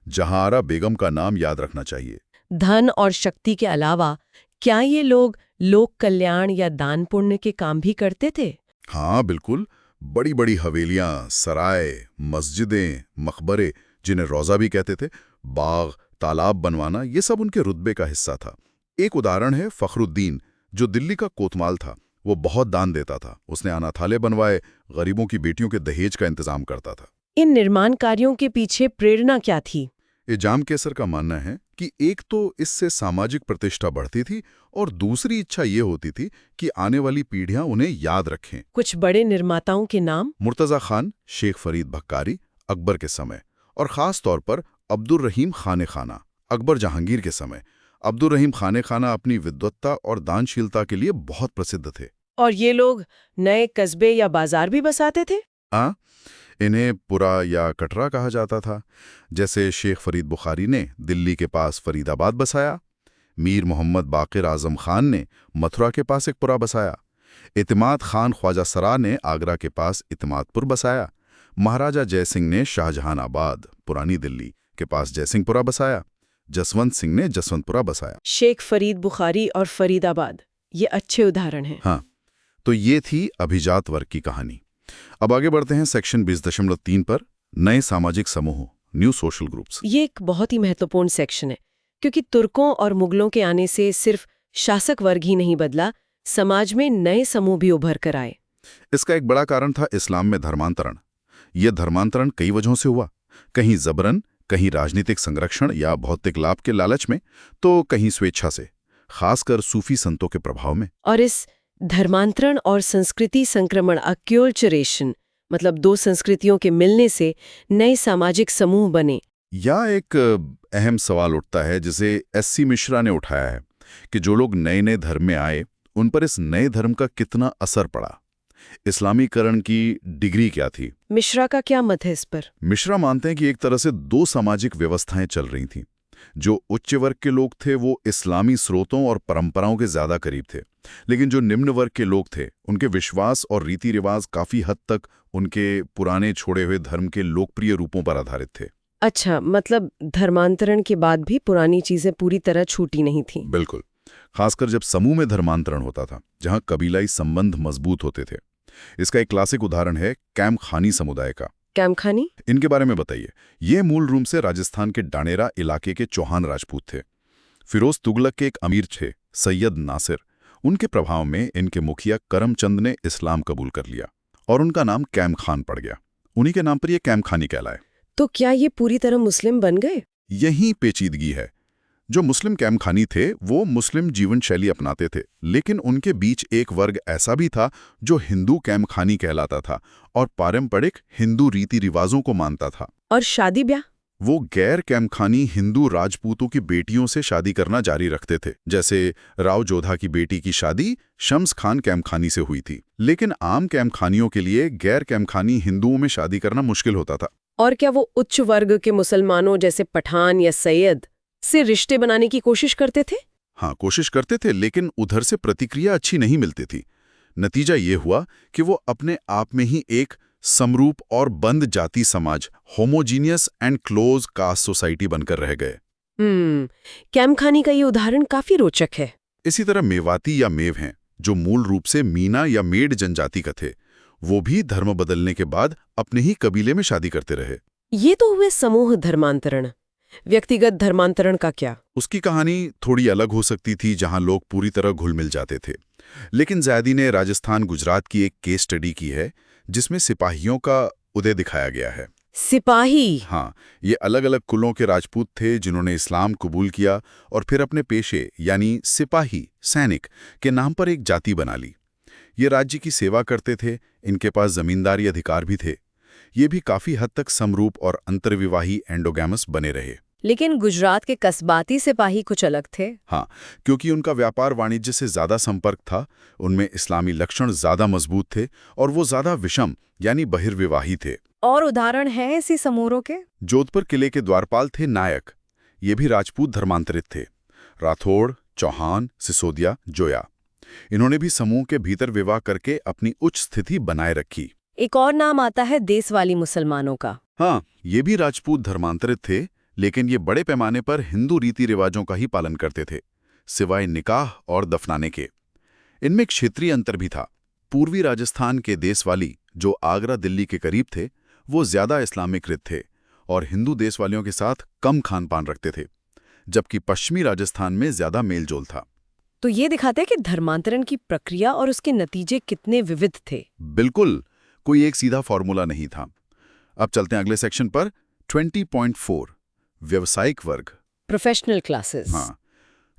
जहांआरा बेगम का नाम याद रखना चाहिए। धन और शक्ति के अलावा क्या ये लोग लोक कल्याण या दान पुण्य के काम भी करते थे? हाँ, बिल्कुल। बड़ी बड़ी हवेलियां, सराय, मस्जिदें, मकबरे, जिन्हें रोजा भी कहते थे, बाग, तालाब बनवाना, ये सब उनके रुतबे का हिस्सा था। एक उदाहरण है फखरुद्दीन, जो दिल्ली का कोतवाल था वो बहुत दान देता था। उसने अनाथालय बनवाए, गरीबों की बेटियों के दहेज का इंतजाम करता था। इन निर्माण कार्यों के पीछे प्रेरणा क्या थी? इजाम केसर का मानना है कि एक तो इससे सामाजिक प्रतिष्ठा बढ़ती थी और दूसरी इच्छा ये होती थी कि आने वाली पीढ़ियां उन्हें याद रखें। कुछ बड़े निर्माताओं के नाम? मुर्तज़ा खान, शेख फरीद भक्कारी अकबर के समय, और ख़ास तौर पर अब्दुल रहीम खाने खाना अकबर जहांगीर के समय। अब्दुल रहीम खाने खाना अपनी विद्वत्ता और दानशीलता के लिए बहुत प्रसिद्ध थे। और ये लोग नए कस्बे या बाजार भी बसाते थे? हाँ, इन्हें पुरा या कटरा कहा जाता था। जैसे शेख फरीद बुखारी ने दिल्ली के पास फरीदाबाद बसाया, मीर मोहम्मद बाकिर आजम खान ने मथुरा के पास एक पुरा बसाया, इतिमाद खान ख्वाजा सरा ने आगरा के पास इतिमादपुर बसाया, महाराजा जयसिंह ने शाहजहानाबाद पुरानी दिल्ली के पास जयसिंहपुरा बसाया, जसवंत सिंह ने जसवंतपुरा बसाया। शेख फरीद बुखारी और फरीदाबाद, ये अच्छे उदाहरण हैं। हाँ, तो ये थी अभिजात वर्ग की कहानी। अब आगे बढ़ते हैं सेक्शन 20.3 पर, नए सामाजिक समूह, न्यू सोशल ग्रुप्स। ये एक बहुत ही महत्वपूर्ण सेक्शन है, क्योंकि तुर्कों और मुगलों के आने से सिर्फ शासक वर्ग ही नहीं बदला, समाज में नए समूह भी उभर कर आए। इसका एक बड़ा कारण था इस्लाम में धर्मांतरण। यह धर्मांतरण कई वजहों से हुआ, कहीं जबरन, कहीं राजनीतिक संरक्षण या भौतिक लाभ के लालच में, तो कहीं स्वेच्छा से, खासकर सूफी संतों के प्रभाव में। और इस धर्मांतरण और संस्कृति संक्रमण, अक्यूल्चरेशन, मतलब दो संस्कृतियों के मिलने से नए सामाजिक समूह बने। या एक अहम सवाल उठता है जिसे एस.सी. मिश्रा ने उठाया है कि जो लोग नए नए धर्म में आए उन पर इस नए धर्म का कितना असर पड़ा, इस्लामीकरण की डिग्री क्या थी। मिश्रा का क्या मत है इस पर? मिश्रा मानते हैं कि एक तरह से दो सामाजिक व्यवस्थाएं चल रही थीं। जो उच्च वर्ग के लोग थे वो इस्लामी स्रोतों और परंपराओं के ज्यादा करीब थे, लेकिन जो निम्न वर्ग के लोग थे उनके विश्वास और रीति रिवाज काफी हद तक उनके पुराने छोड़े हुए धर्म के लोकप्रिय रूपों पर आधारित थे। अच्छा, मतलब धर्मांतरण के बाद भी पुरानी चीजें पूरी तरह छूटी नहीं थी। बिल्कुल, खासकर जब समूह में धर्मांतरण होता था, जहां कबीलाई संबंध मजबूत होते थे। इसका एक क्लासिक उदाहरण है कैम खानी समुदाय का। कैम खानी? इनके बारे में बताइए। ये मूल रूप से राजस्थान के डानेरा इलाके के चौहान राजपूत थे। फिरोज तुगलक के एक अमीर थे, सैयद नासिर। उनके प्रभाव में इनके मुखिया करमचंद ने इस्लाम कबूल कर लिया और उनका नाम कैम खान पड़ गया। उन्हीं के नाम पर यह कैम खानी कहलाए। तो क्या ये पूरी तरह मुस्लिम बन गए? यही पेचीदगी है। जो मुस्लिम कैम खानी थे वो मुस्लिम जीवन शैली अपनाते थे, लेकिन उनके बीच एक वर्ग ऐसा भी था जो हिंदू कैम खानी कहलाता था और पारंपरिक हिंदू रीति रिवाजों को मानता था। और शादी ब्याह? वो गैर कैमखानी हिंदू राजपूतों की बेटियों से शादी करना जारी रखते थे। जैसे राव जोधा की बेटी की शादी शम्स खान कैमखानी से हुई थी, लेकिन आम कैमखानियों के लिए गैर कैमखानी हिंदुओं में शादी करना मुश्किल होता था। और क्या वो उच्च वर्ग के मुसलमानों जैसे पठान या सैयद से रिश्ते बनाने की कोशिश करते थे? हाँ, कोशिश करते थे, लेकिन उधर से प्रतिक्रिया अच्छी नहीं मिलती थी। नतीजा ये हुआ कि वो अपने आप में ही एक समरूप और बंद जाति समाज, homogeneous and close caste society बनकर रह गए। कैमखानी का ये उदाहरण काफी रोचक है। इसी तरह मेवाती या मेव हैं, जो मूल रूप से मीना या मेड जनजाति का थे। वो भी धर्म बदलने के बाद अपने ही कबीले में शादी करते रहे। ये तो हुए समूह धर्मांतरण। व्यक्तिगत धर्मांतरण का क्या? उसकी कहानी थोड़ी अलग हो सकती थी, जहां लोग पूरी तरह घुल मिल जाते थे। लेकिन ज़ैदी ने राजस्थान गुजरात की एक केस स्टडी की है जिसमें सिपाहियों का उदय दिखाया गया है। सिपाही? हाँ, ये अलग अलग कुलों के राजपूत थे जिन्होंने इस्लाम कबूल किया और फिर अपने पेशे यानी सिपाही, सैनिक के नाम पर एक जाति बना ली। ये राज्य की सेवा करते थे, इनके पास जमींदारी अधिकार भी थे। ये भी काफी हद तक समरूप और अंतर्विवाही एंडोगैमस बने रहे। लेकिन गुजरात के कस्बाती सिपाही कुछ अलग थे। हाँ, क्योंकि उनका व्यापार वाणिज्य से ज्यादा संपर्क था, उनमें इस्लामी लक्षण ज्यादा मजबूत थे और वो ज्यादा विषम यानी बहिर्विवाही थे। और उदाहरण है ऐसी समूहों के? जोधपुर किले के द्वारपाल थे नायक। ये भी राजपूत धर्मांतरित थे। राठौड़, चौहान, सिसोदिया, जोया, इन्होंने भी समूह के भीतर विवाह करके अपनी उच्च स्थिति बनाए रखी। एक और नाम आता है देशवाली मुसलमानों का। हाँ, ये भी राजपूत धर्मांतरित थे, लेकिन ये बड़े पैमाने पर हिंदू रीति रिवाजों का ही पालन करते थे, सिवाय निकाह और दफनाने के। इनमें क्षेत्रीय अंतर भी था। पूर्वी राजस्थान के देशवाली, जो आगरा दिल्ली के करीब थे, वो ज्यादा इस्लामीकृत थे और हिंदू देशवालियों के साथ कम खान पान रखते थे, जबकि पश्चिमी राजस्थान में ज्यादा मेलजोल था। तो ये दिखाता है कि धर्मांतरण की प्रक्रिया और उसके नतीजे कितने विविध थे। बिल्कुल, कोई एक सीधा फॉर्मूला नहीं था। अब चलते हैं अगले सेक्शन पर। 20.4 व्यवसायिक वर्ग। Professional classes. हाँ,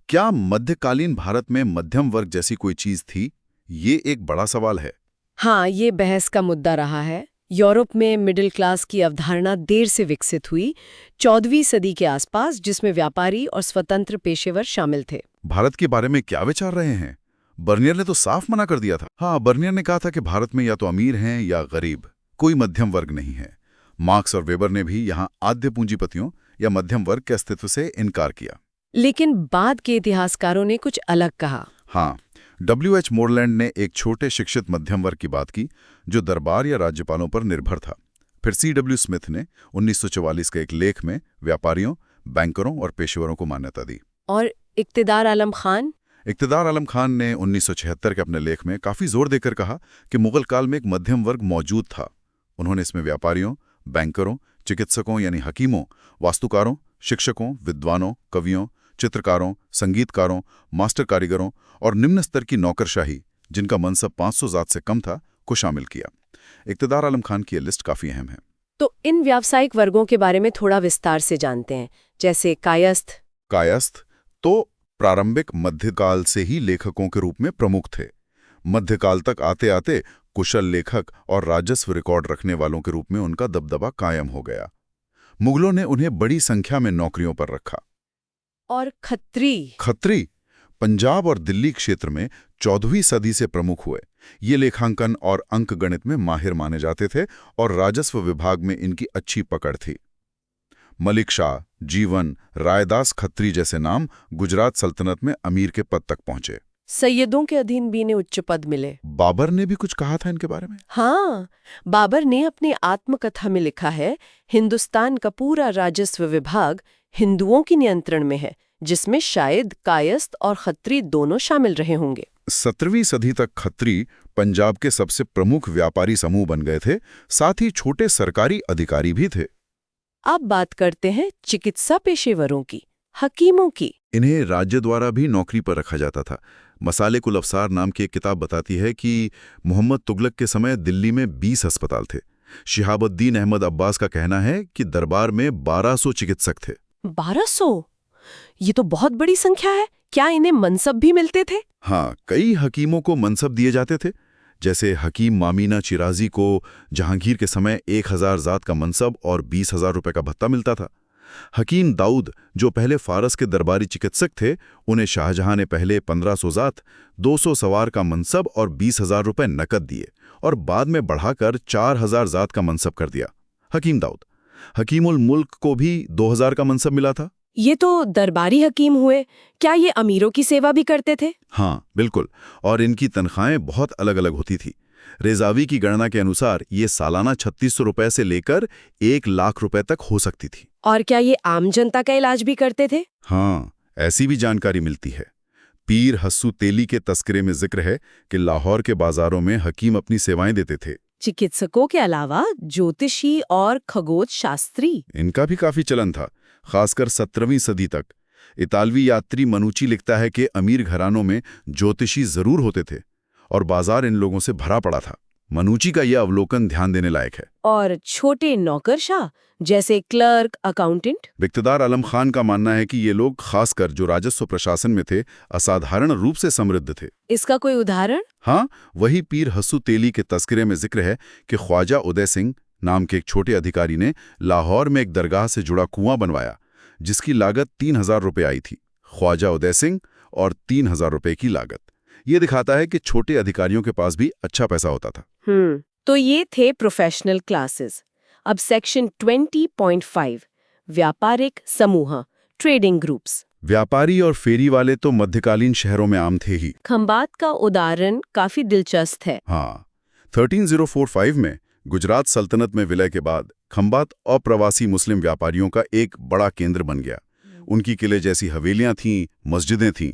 क्या मध्यकालीन भारत में मध्यम वर्ग जैसी कोई चीज थी? ये एक बड़ा सवाल है। हाँ, ये बहस का मुद्दा रहा है। यूरोप में मिडिल क्लास की अवधारणा देर से विकसित हुई, 14वीं सदी के आसपास, जिसमें व्यापारी और स्वतंत्र पेशेवर शामिल थे। भारत के बारे में क्या विचार रहे हैं? बर्नियर ने तो साफ मना कर दिया था। हाँ, बर्नियर ने कहा था कि भारत में या तो अमीर हैं या गरीब, कोई मध्यम वर्ग नहीं है। मार्क्स और वेबर ने भी यहाँ आद्य पूंजीपतियों या मध्यम वर्ग के अस्तित्व से इनकार किया। लेकिन बाद के इतिहासकारों ने कुछ अलग कहा। हाँ, W.H. मोरलैंड ने एक छोटे शिक्षित मध्यम वर्ग की बात की जो दरबार या राज्यपालों पर निर्भर था। फिर C.W. स्मिथ ने 1944 के एक लेख में व्यापारियों, बैंकरों और पेशेवरों को मान्यता दी। और इक़्तिदार आलम खान? इक़्तिदार आलम खान ने 1976 के अपने लेख में काफी जोर देकर कहा कि मुगल काल में एक मध्यम वर्ग मौजूद था। उन्होंने इसमें व्यापारियों, बैंकरों, चिकित्सकों यानी हकीमों, वास्तुकारों, शिक्षकों, विद्वानों, कवियों, चित्रकारों, संगीतकारों, मास्टर कारीगरों और निम्न स्तर की नौकरशाही, जिनका मनसब 500 जात से कम था, को शामिल किया। इक़्तिदार आलम खान की ये लिस्ट काफी अहम है। तो इन व्यावसायिक वर्गों के बारे में थोड़ा विस्तार से जानते हैं, जैसे कायस्थ। कायस्थ तो प्रारंभिक मध्यकाल से ही लेखकों के रूप में प्रमुख थे। मध्यकाल तक आते आते कुशल लेखक और राजस्व रिकॉर्ड रखने वालों के रूप में उनका दबदबा कायम हो गया। मुगलों ने उन्हें बड़ी संख्या में नौकरियों पर रखा। और खत्री पंजाब और दिल्ली क्षेत्र में 14वीं सदी से प्रमुख हुए। ये लेखांकन और अंक गणित में माहिर माने जाते थे और राजस्व विभाग में इनकी अच्छी पकड़ थी। मलिक शाह, जीवन, रायदास खत्री जैसे नाम गुजरात सल्तनत में अमीर के पद तक पहुंचे। सैयदों के अधीन भी इन्हें उच्च पद मिले। बाबर ने भी कुछ कहा था इनके बारे में। हाँ, बाबर ने अपनी आत्मकथा में लिखा है, हिंदुस्तान का पूरा राजस्व विभाग हिंदुओं के नियंत्रण में है, जिसमें शायद कायस्थ और खत्री दोनों शामिल रहे होंगे। 17वीं सदी तक खत्री पंजाब के सबसे प्रमुख व्यापारी समूह बन गए थे, साथ ही छोटे सरकारी अधिकारी भी थे। अब बात करते हैं चिकित्सा पेशेवरों की, हकीमों की। इन्हें राज्य द्वारा भी नौकरी पर रखा जाता था। मसाले कुल अफसार नाम की एक किताब बताती है कि मोहम्मद तुगलक के समय दिल्ली में 20 अस्पताल थे। शिहाबुद्दीन अहमद अब्बास का कहना है कि दरबार में 1200 चिकित्सक थे। 1200? ये तो बहुत बड़ी संख्या है। क्या इन्हें मनसब भी मिलते थे? हाँ, कई हकीमों को मनसब दिए जाते थे। जैसे हकीम मामीना चिराजी को जहांगीर के समय 1000 जात का मनसब और 20,000 रुपए का भत्ता मिलता था। हकीम दाऊद, जो पहले फारस के दरबारी चिकित्सक थे, उन्हें शाहजहां ने पहले 1500 जात, 200 सवार का मनसब और 20,000 रुपए नकद दिए और बाद में बढ़ाकर 4000 जात का मनसब कर दिया। हकीम दाऊद। हकीमुल मुल्क को भी 2000 का मनसब मिला था। ये तो दरबारी हकीम हुए। क्या ये अमीरों की सेवा भी करते थे? हाँ, बिल्कुल। और इनकी तनख्वाहें बहुत अलग अलग होती थी। रेजावी की गणना के अनुसार ये सालाना 3600 रुपए से लेकर 1 लाख रुपए तक हो सकती थी। और क्या ये आम जनता का इलाज भी करते थे? हाँ, ऐसी भी जानकारी मिलती है। पीर हस्सू तेली के तस्करे में जिक्र है कि लाहौर के बाजारों में हकीम अपनी सेवाएं देते थे। चिकित्सकों के अलावा ज्योतिषी और खगोज शास्त्री, इनका भी काफी चलन था, खासकर 17वीं सदी तक। इतालवी यात्री मनुची लिखता है कि अमीर घरानों में ज्योतिषी जरूर होते थे और बाजार इन लोगों से भरा पड़ा था। मनुची का यह अवलोकन ध्यान देने लायक है। और छोटे नौकरशाह जैसे क्लर्क, अकाउंटेंट? इक़्तिदार आलम खान का मानना है कि ये लोग, खासकर जो राजस्व प्रशासन में थे, असाधारण रूप से समृद्ध थे। इसका कोई उदाहरण? हाँ, वही पीर हस्सू तेली के तस्करे में जिक्र है कि ख्वाजा उदय सिंह नाम के एक छोटे अधिकारी ने लाहौर में एक दरगाह से जुड़ा कुआं बनवाया, जिसकी लागत 3000 रुपए आई थी। ख्वाजा उदय सिंह और 3000 रुपए की लागत। ये दिखाता है कि छोटे अधिकारियों के पास भी अच्छा पैसा होता था। तो ये थे प्रोफेशनल क्लासेस। अब सेक्शन 20.5 व्यापारिक समूह, ट्रेडिंग ग्रुप्स। व्यापारी और फेरी वाले तो मध्यकालीन शहरों में आम थे ही। खंबात का उदाहरण काफी दिलचस्प है। हाँ, 13045 में गुजरात सल्तनत में विलय के बाद खंबात अप्रवासी मुस्लिम व्यापारियों का एक बड़ा केंद्र बन गया। उनकी किले जैसी हवेलियां थीं, मस्जिदें थीं।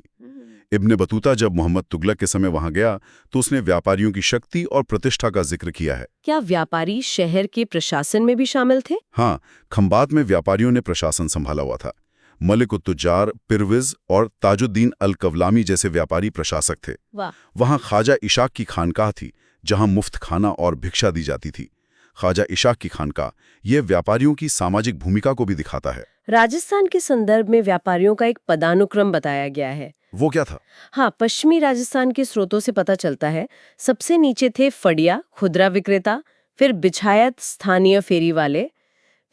इब्ने बतूता जब मोहम्मद तुगलक के समय वहां गया तो उसने व्यापारियों की शक्ति और प्रतिष्ठा का जिक्र किया है। क्या व्यापारी शहर के प्रशासन में भी शामिल थे? हाँ, खंबात में व्यापारियों ने प्रशासन संभाला हुआ था। मलिक उत-तुज्जार, पिरविज और ताजुद्दीन अल-कवलामी जैसे व्यापारी प्रशासक थे। वाह। वहां ख्वाजा इशाक की खानकाह थी, जहां मुफ्त खाना और भिक्षा दी जाती थी। ख्वाजा इशाक की खानकाह ये व्यापारियों की सामाजिक भूमिका को भी दिखाता है। राजस्थान के संदर्भ में व्यापारियों का एक पदानुक्रम बताया गया है। वो क्या था? हाँ, पश्चिमी राजस्थान के स्रोतों से पता चलता है, सबसे नीचे थे फड़िया, खुदरा विक्रेता, फिर बिछायत, स्थानीय फेरी वाले,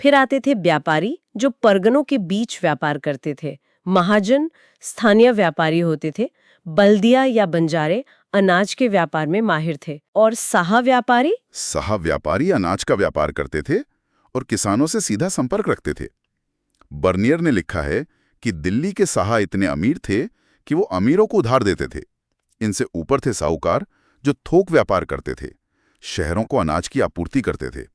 फिर आते थे व्यापारी जो परगनों के बीच व्यापार करते थे, महाजन स्थानीय व्यापारी होते थे, बल्दिया या बंजारे अनाज के व्यापार में माहिर थे, और साहा व्यापारी। साहा व्यापारी अनाज का व्यापार करते थे और किसानों से सीधा संपर्क रखते थे। बर्नियर ने लिखा है कि दिल्ली के साहा इतने अमीर थे कि वो अमीरों को उधार देते थे। इनसे ऊपर थे साहूकार जो थोक व्यापार करते थे, शहरों को अनाज की आपूर्ति करते थे,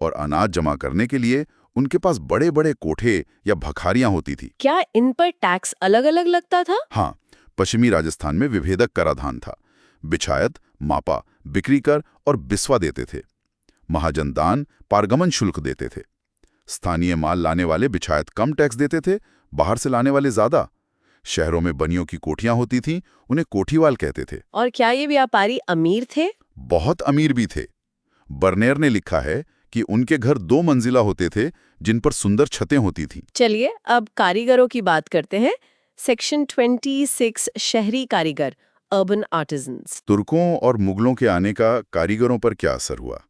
और अनाज जमा करने के लिए उनके पास बड़े बड़े कोठे या भखारियां होती थी। क्या इन पर टैक्स अलग अलग लगता था? हाँ, पश्चिमी राजस्थान में विभेदक कराधान था। बिछायत, मापा, बिक्री कर और बिस्वा देते थे। महाजन दान, पारगमन शुल्क देते थे। स्थानीय माल लाने वाले बिछायत कम टैक्स देते थे, बाहर से लाने वाले ज्यादा। शहरों में बनियों की कोठियां होती थीं, उन्हें कोठीवाल कहते थे। और क्या ये व्यापारी अमीर थे? बहुत अमीर भी थे। बर्नेर ने लिखा है कि उनके घर 2 मंजिला होते थे जिन पर सुंदर छतें होती थीं। चलिए अब कारीगरों की बात करते हैं। सेक्शन 26 शहरी कारीगर, अर्बन आर्टिजन्स। तुर्कों और मुगलों के आने का कारीगरों पर क्या असर हुआ?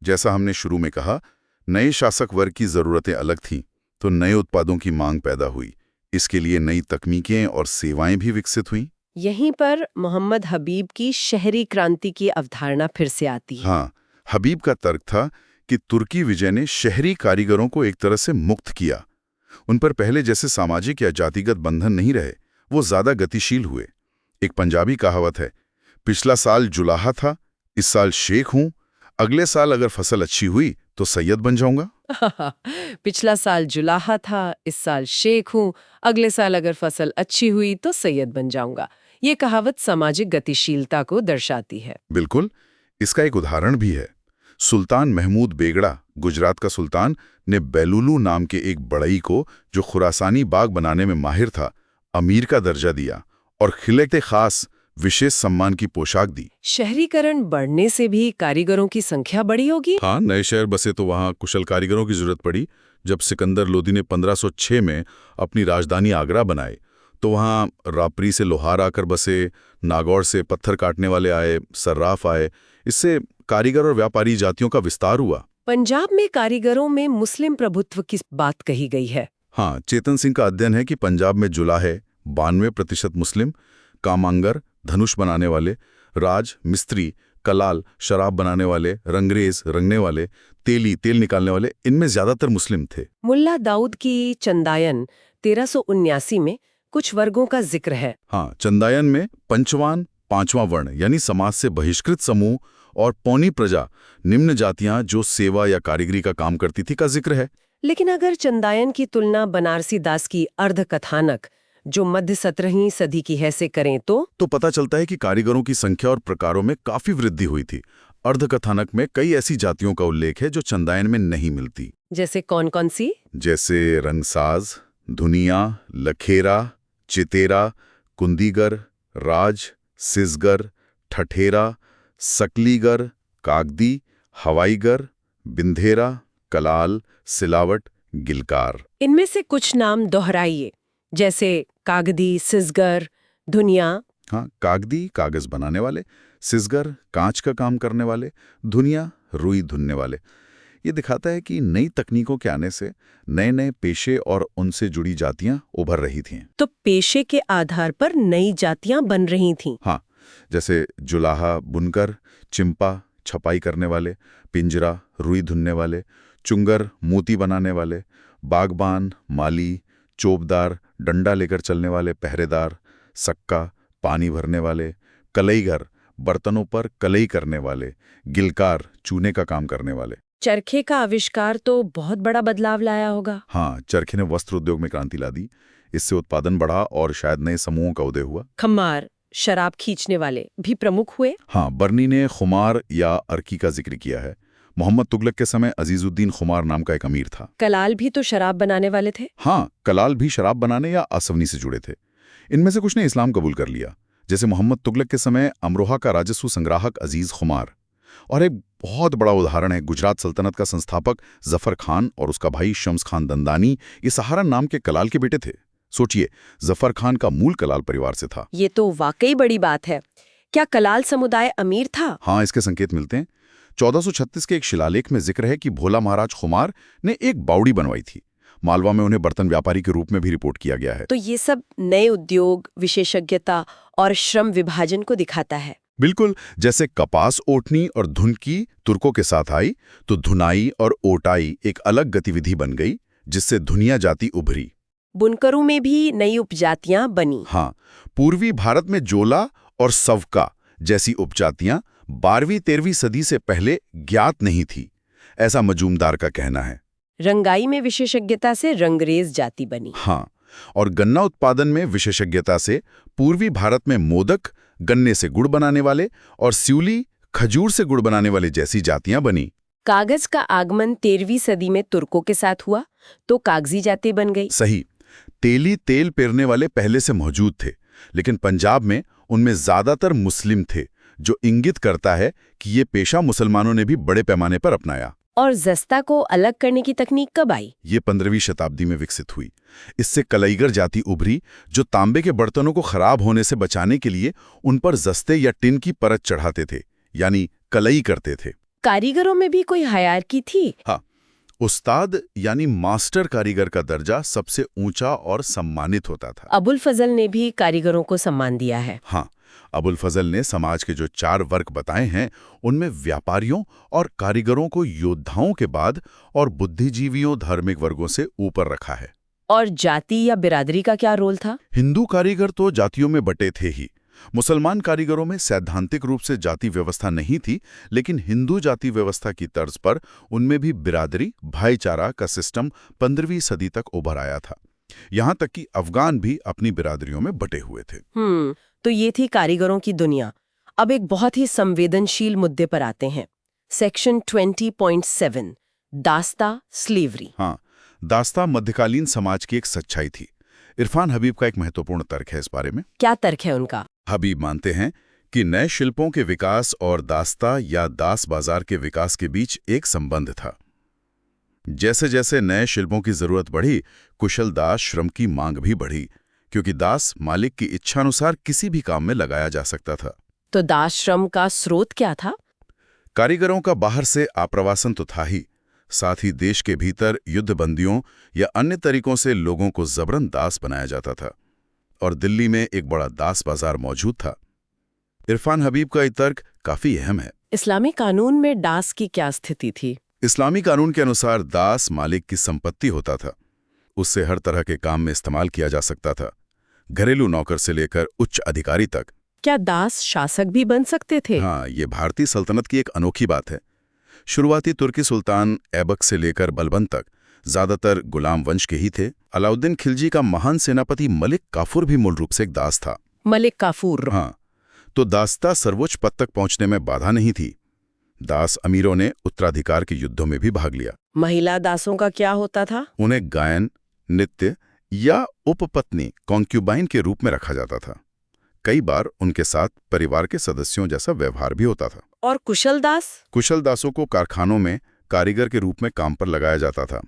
जैसा हमने शुरू में कहा, नए शासक वर्ग की जरूरतें अलग थीं, तो नए उत्पादों की मांग पैदा हुई। इसके लिए नई तकनीकें और सेवाएं भी विकसित हुईं। यहीं पर मोहम्मद हबीब की शहरी क्रांति की अवधारणा फिर से आती है। हाँ, हबीब का तर्क था कि तुर्की विजय ने शहरी कारीगरों को एक तरह से मुक्त किया। उन पर पहले जैसे सामाजिक या जातिगत बंधन नहीं रहे, वो ज्यादा गतिशील हुए। एक पंजाबी कहावत है, पिछला साल जुलाहा था, इस साल शेख हूं, अगले साल अगर फसल अच्छी हुई तो सैयद बन जाऊंगा। पिछला साल जुलाहा था, इस साल शेख हूँ, अगले साल अगर फसल अच्छी हुई तो सैयद बन जाऊंगा। ये कहावत सामाजिक गतिशीलता को दर्शाती है। बिल्कुल, इसका एक उदाहरण भी है। सुल्तान महमूद बेगड़ा, गुजरात का सुल्तान, ने बेलुलू नाम के एक बड़ई को, जो खुरासानी बाग बनाने में माहिर था, अमीर का दर्जा दिया और खिलते खास विशेष सम्मान की पोशाक दी। शहरीकरण बढ़ने से भी कारीगरों की संख्या बढ़ी होगी। हाँ, नए शहर बसे तो वहाँ कुशल कारीगरों की जरूरत पड़ी। जब सिकंदर लोदी ने 1506 में अपनी राजधानी आगरा बनाई, तो वहाँ रापरी से लोहार आकर बसे, नागौर से पत्थर काटने वाले आए, सर्राफ आए। इससे कारीगर और व्यापारी जातियों का विस्तार हुआ। पंजाब में कारीगरों में मुस्लिम प्रभुत्व की बात कही गई है। हाँ, चेतन सिंह का अध्ययन है कि पंजाब में जुलाहे 92% मुस्लिम, कामांगर धनुष बनाने वाले, राज मिस्त्री, कलाल शराब बनाने वाले, रंगरेज रंगने वाले, तेली तेल निकालने वाले, इनमें ज्यादातर मुस्लिम थे। मुल्ला दाऊद की चंदायन 1379 में कुछ वर्गों का जिक्र है। हाँ, चंदायन में पंचवान, 5वां वर्ण यानी समाज से बहिष्कृत समूह और पौनी प्रजा, निम्न जातियां जो सेवा या कारीगरी का काम करती थी, का जिक्र है। लेकिन अगर चंदायन की तुलना बनारसी दास की अर्धकथानक, जो मध्य 17वीं सदी की है, से करें तो पता चलता है कि कारीगरों की संख्या और प्रकारों में काफी वृद्धि हुई थी। अर्धकथानक में कई ऐसी जातियों का उल्लेख है जो चंदायन में नहीं मिलती। जैसे कौन कौन सी? जैसे रंगसाज, धुनिया, लखेरा, चितेरा, कुंदीगर, राज, सिसगर, ठठेरा, सकलीगर, कागदी, हवाईगर, बिंधेरा, कलाल, सिलावट, गिलकार। इनमें से कुछ नाम दोहराइए, जैसे कागदी, सिसगर, धुनिया। हाँ, कागदी कागज बनाने वाले, सिसगर कांच का काम करने वाले, धुनिया रुई धुनने वाले। ये दिखाता है कि नई तकनीकों के आने से नए नए पेशे और उनसे जुड़ी जातियां उभर रही थीं। तो पेशे के आधार पर नई जातियां बन रही थीं। हाँ, जैसे जुलाहा बुनकर, चिंपा छपाई करने वाले, पिंजरा रुई धुनने वाले, चुंगर मोती बनाने वाले, बागबान माली, चोबदार डंडा लेकर चलने वाले पहरेदार, सक्का पानी भरने वाले, कलईगर बर्तनों पर कलई करने वाले, गिलकार चूने का काम करने वाले। चरखे का आविष्कार तो बहुत बड़ा बदलाव लाया होगा। हाँ, चरखे ने वस्त्र उद्योग में क्रांति ला दी। इससे उत्पादन बढ़ा और शायद नए समूहों का उदय हुआ। खम्मार, शराब खींचने वाले भी प्रमुख हुए। हाँ, बर्नी ने खुमार या अर्की का जिक्र किया है। मोहम्मद तुगलक के समय अजीजुद्दीन खुमार नाम का एक अमीर था। कलाल भी तो शराब बनाने वाले थे। हाँ, कलाल भी शराब बनाने या आसवनी से जुड़े थे। इनमें से कुछ ने इस्लाम कबूल कर लिया, जैसे मोहम्मद तुगलक के समय अमरोहा का राजस्व संग्राहक अजीज खुमार। और एक बहुत बड़ा उदाहरण है गुजरात सल्तनत का संस्थापक जफर खान और उसका भाई शम्स खान दंदानी। ये सहारन नाम के कलाल के बेटे थे। सोचिए, जफर खान का मूल कलाल परिवार से था। ये तो वाकई बड़ी बात है। क्या कलाल समुदाय अमीर था? हाँ, इसके संकेत मिलते हैं। 1436 के एक शिलालेख में जिक्र है कि भोला महाराज खुमार ने एक बावड़ी बनवाई थी। मालवा में उन्हें बर्तन व्यापारी के रूप में भी रिपोर्ट किया गया है। तो ये सब नए उद्योग, विशेषज्ञता और श्रम विभाजन को दिखाता है। बिल्कुल, जैसे कपास ओटनी और धुनकी तुर्कों के साथ आई, तो धुनाई और ओटाई एक अलग गतिविधि बन गई, जिससे धुनिया जाति उभरी। बुनकरों में भी नई उपजातियां बनी। हाँ, पूर्वी भारत में जोला और सवका जैसी उपजातियां 12वीं-13वीं सदी से पहले ज्ञात नहीं थी, ऐसा मजूमदार का कहना है। रंगाई में विशेषज्ञता से रंगरेज जाति बनी। हाँ, और गन्ना उत्पादन में विशेषज्ञता से पूर्वी भारत में मोदक, गन्ने से गुड़ बनाने वाले, और स्यूली, खजूर से गुड़ बनाने वाले जैसी जातियां बनी। कागज का आगमन 13वीं सदी में तुर्कों के साथ हुआ, तो कागजी जाति बन गई। सही, तेली तेल पेरने वाले पहले से मौजूद थे, लेकिन पंजाब में उनमें ज्यादातर मुस्लिम थे, जो इंगित करता है कि ये पेशा मुसलमानों ने भी बड़े पैमाने पर अपनाया। और जस्ता को अलग करने की तकनीक कब आई? ये 15वीं शताब्दी में विकसित हुई। इससे कलईगर जाति उभरी, जो तांबे के बर्तनों को खराब होने से बचाने के लिए उन पर जस्ते या टिन की परत चढ़ाते थे, यानी कलई करते थे। कारीगरों में भी कोई हायरार्की थी? हाँ, उस्ताद यानी मास्टर कारीगर का दर्जा सबसे ऊंचा और सम्मानित होता था। अबुल फजल ने भी कारीगरों को सम्मान दिया है। हाँ, अबुल फजल ने समाज के जो 4 वर्ग बताए हैं, उनमें व्यापारियों और कारीगरों को योद्धाओं के बाद और बुद्धिजीवियों धार्मिक वर्गों से ऊपर रखा है। और जाति या बिरादरी का क्या रोल था? हिंदू कारीगर तो जातियों में बटे थे ही। मुसलमान कारीगरों में सैद्धांतिक रूप से जाति व्यवस्था नहीं थी, लेकिन हिंदू जाति व्यवस्था की तर्ज पर उनमें भी बिरादरी, भाईचारा का सिस्टम 15वीं सदी तक उभर आया था। यहाँ तक कि अफगान भी अपनी बिरादरियों में बटे हुए थे। तो ये थी कारीगरों की दुनिया। अब एक बहुत ही संवेदनशील मुद्दे पर आते हैं। सेक्शन 20.7 दास्ता स्लेवरी। हाँ, दास्ता मध्यकालीन समाज की एक सच्चाई थी। इरफान हबीब का एक महत्वपूर्ण तर्क है इस बारे में। क्या तर्क है उनका? हबीब मानते हैं कि नए शिल्पों के विकास और दास्ता या दास बाजार के विकास के बीच एक संबंध था। जैसे जैसे नए शिल्पों की जरूरत बढ़ी, कुशल दास श्रम की मांग भी बढ़ी, क्योंकि दास मालिक की इच्छानुसार किसी भी काम में लगाया जा सकता था। तो दास श्रम का स्रोत क्या था? कारीगरों का बाहर से आप्रवासन तो था ही, साथ ही देश के भीतर युद्धबंदियों या अन्य तरीकों से लोगों को जबरन दास बनाया जाता था, और दिल्ली में एक बड़ा दास बाजार मौजूद था। इरफान हबीब का ये तर्क काफी अहम है। इस्लामी कानून में दास की क्या स्थिति थी? इस्लामी कानून के अनुसार दास मालिक की संपत्ति होता था। उससे हर तरह के काम में इस्तेमाल किया जा सकता था, घरेलू नौकर से लेकर उच्च अधिकारी तक। क्या दास शासक भी बन सकते थे? हाँ, ये भारतीय सल्तनत की एक अनोखी बात है। शुरुआती तुर्की सुल्तान ऐबक से लेकर बलबन तक ज्यादातर गुलाम वंश के ही थे। अलाउद्दीन खिलजी का महान सेनापति मलिक काफूर भी मूल रूप से एक दास था। मलिक काफूर। हाँ, तो दास्ता सर्वोच्च पद तक पहुंचने में बाधा नहीं थी। दास अमीरों ने उत्तराधिकार के युद्धों में भी भाग लिया। महिला दासों का क्या होता था? उन्हें गायन, नृत्य या उपपत्नी कॉन्क्यूबाइन के रूप में रखा जाता था। कई बार उनके साथ परिवार के सदस्यों जैसा व्यवहार भी होता था। और कुशल दास? कुशल दासों को कारखानों में कारीगर के रूप में काम पर लगाया जाता था।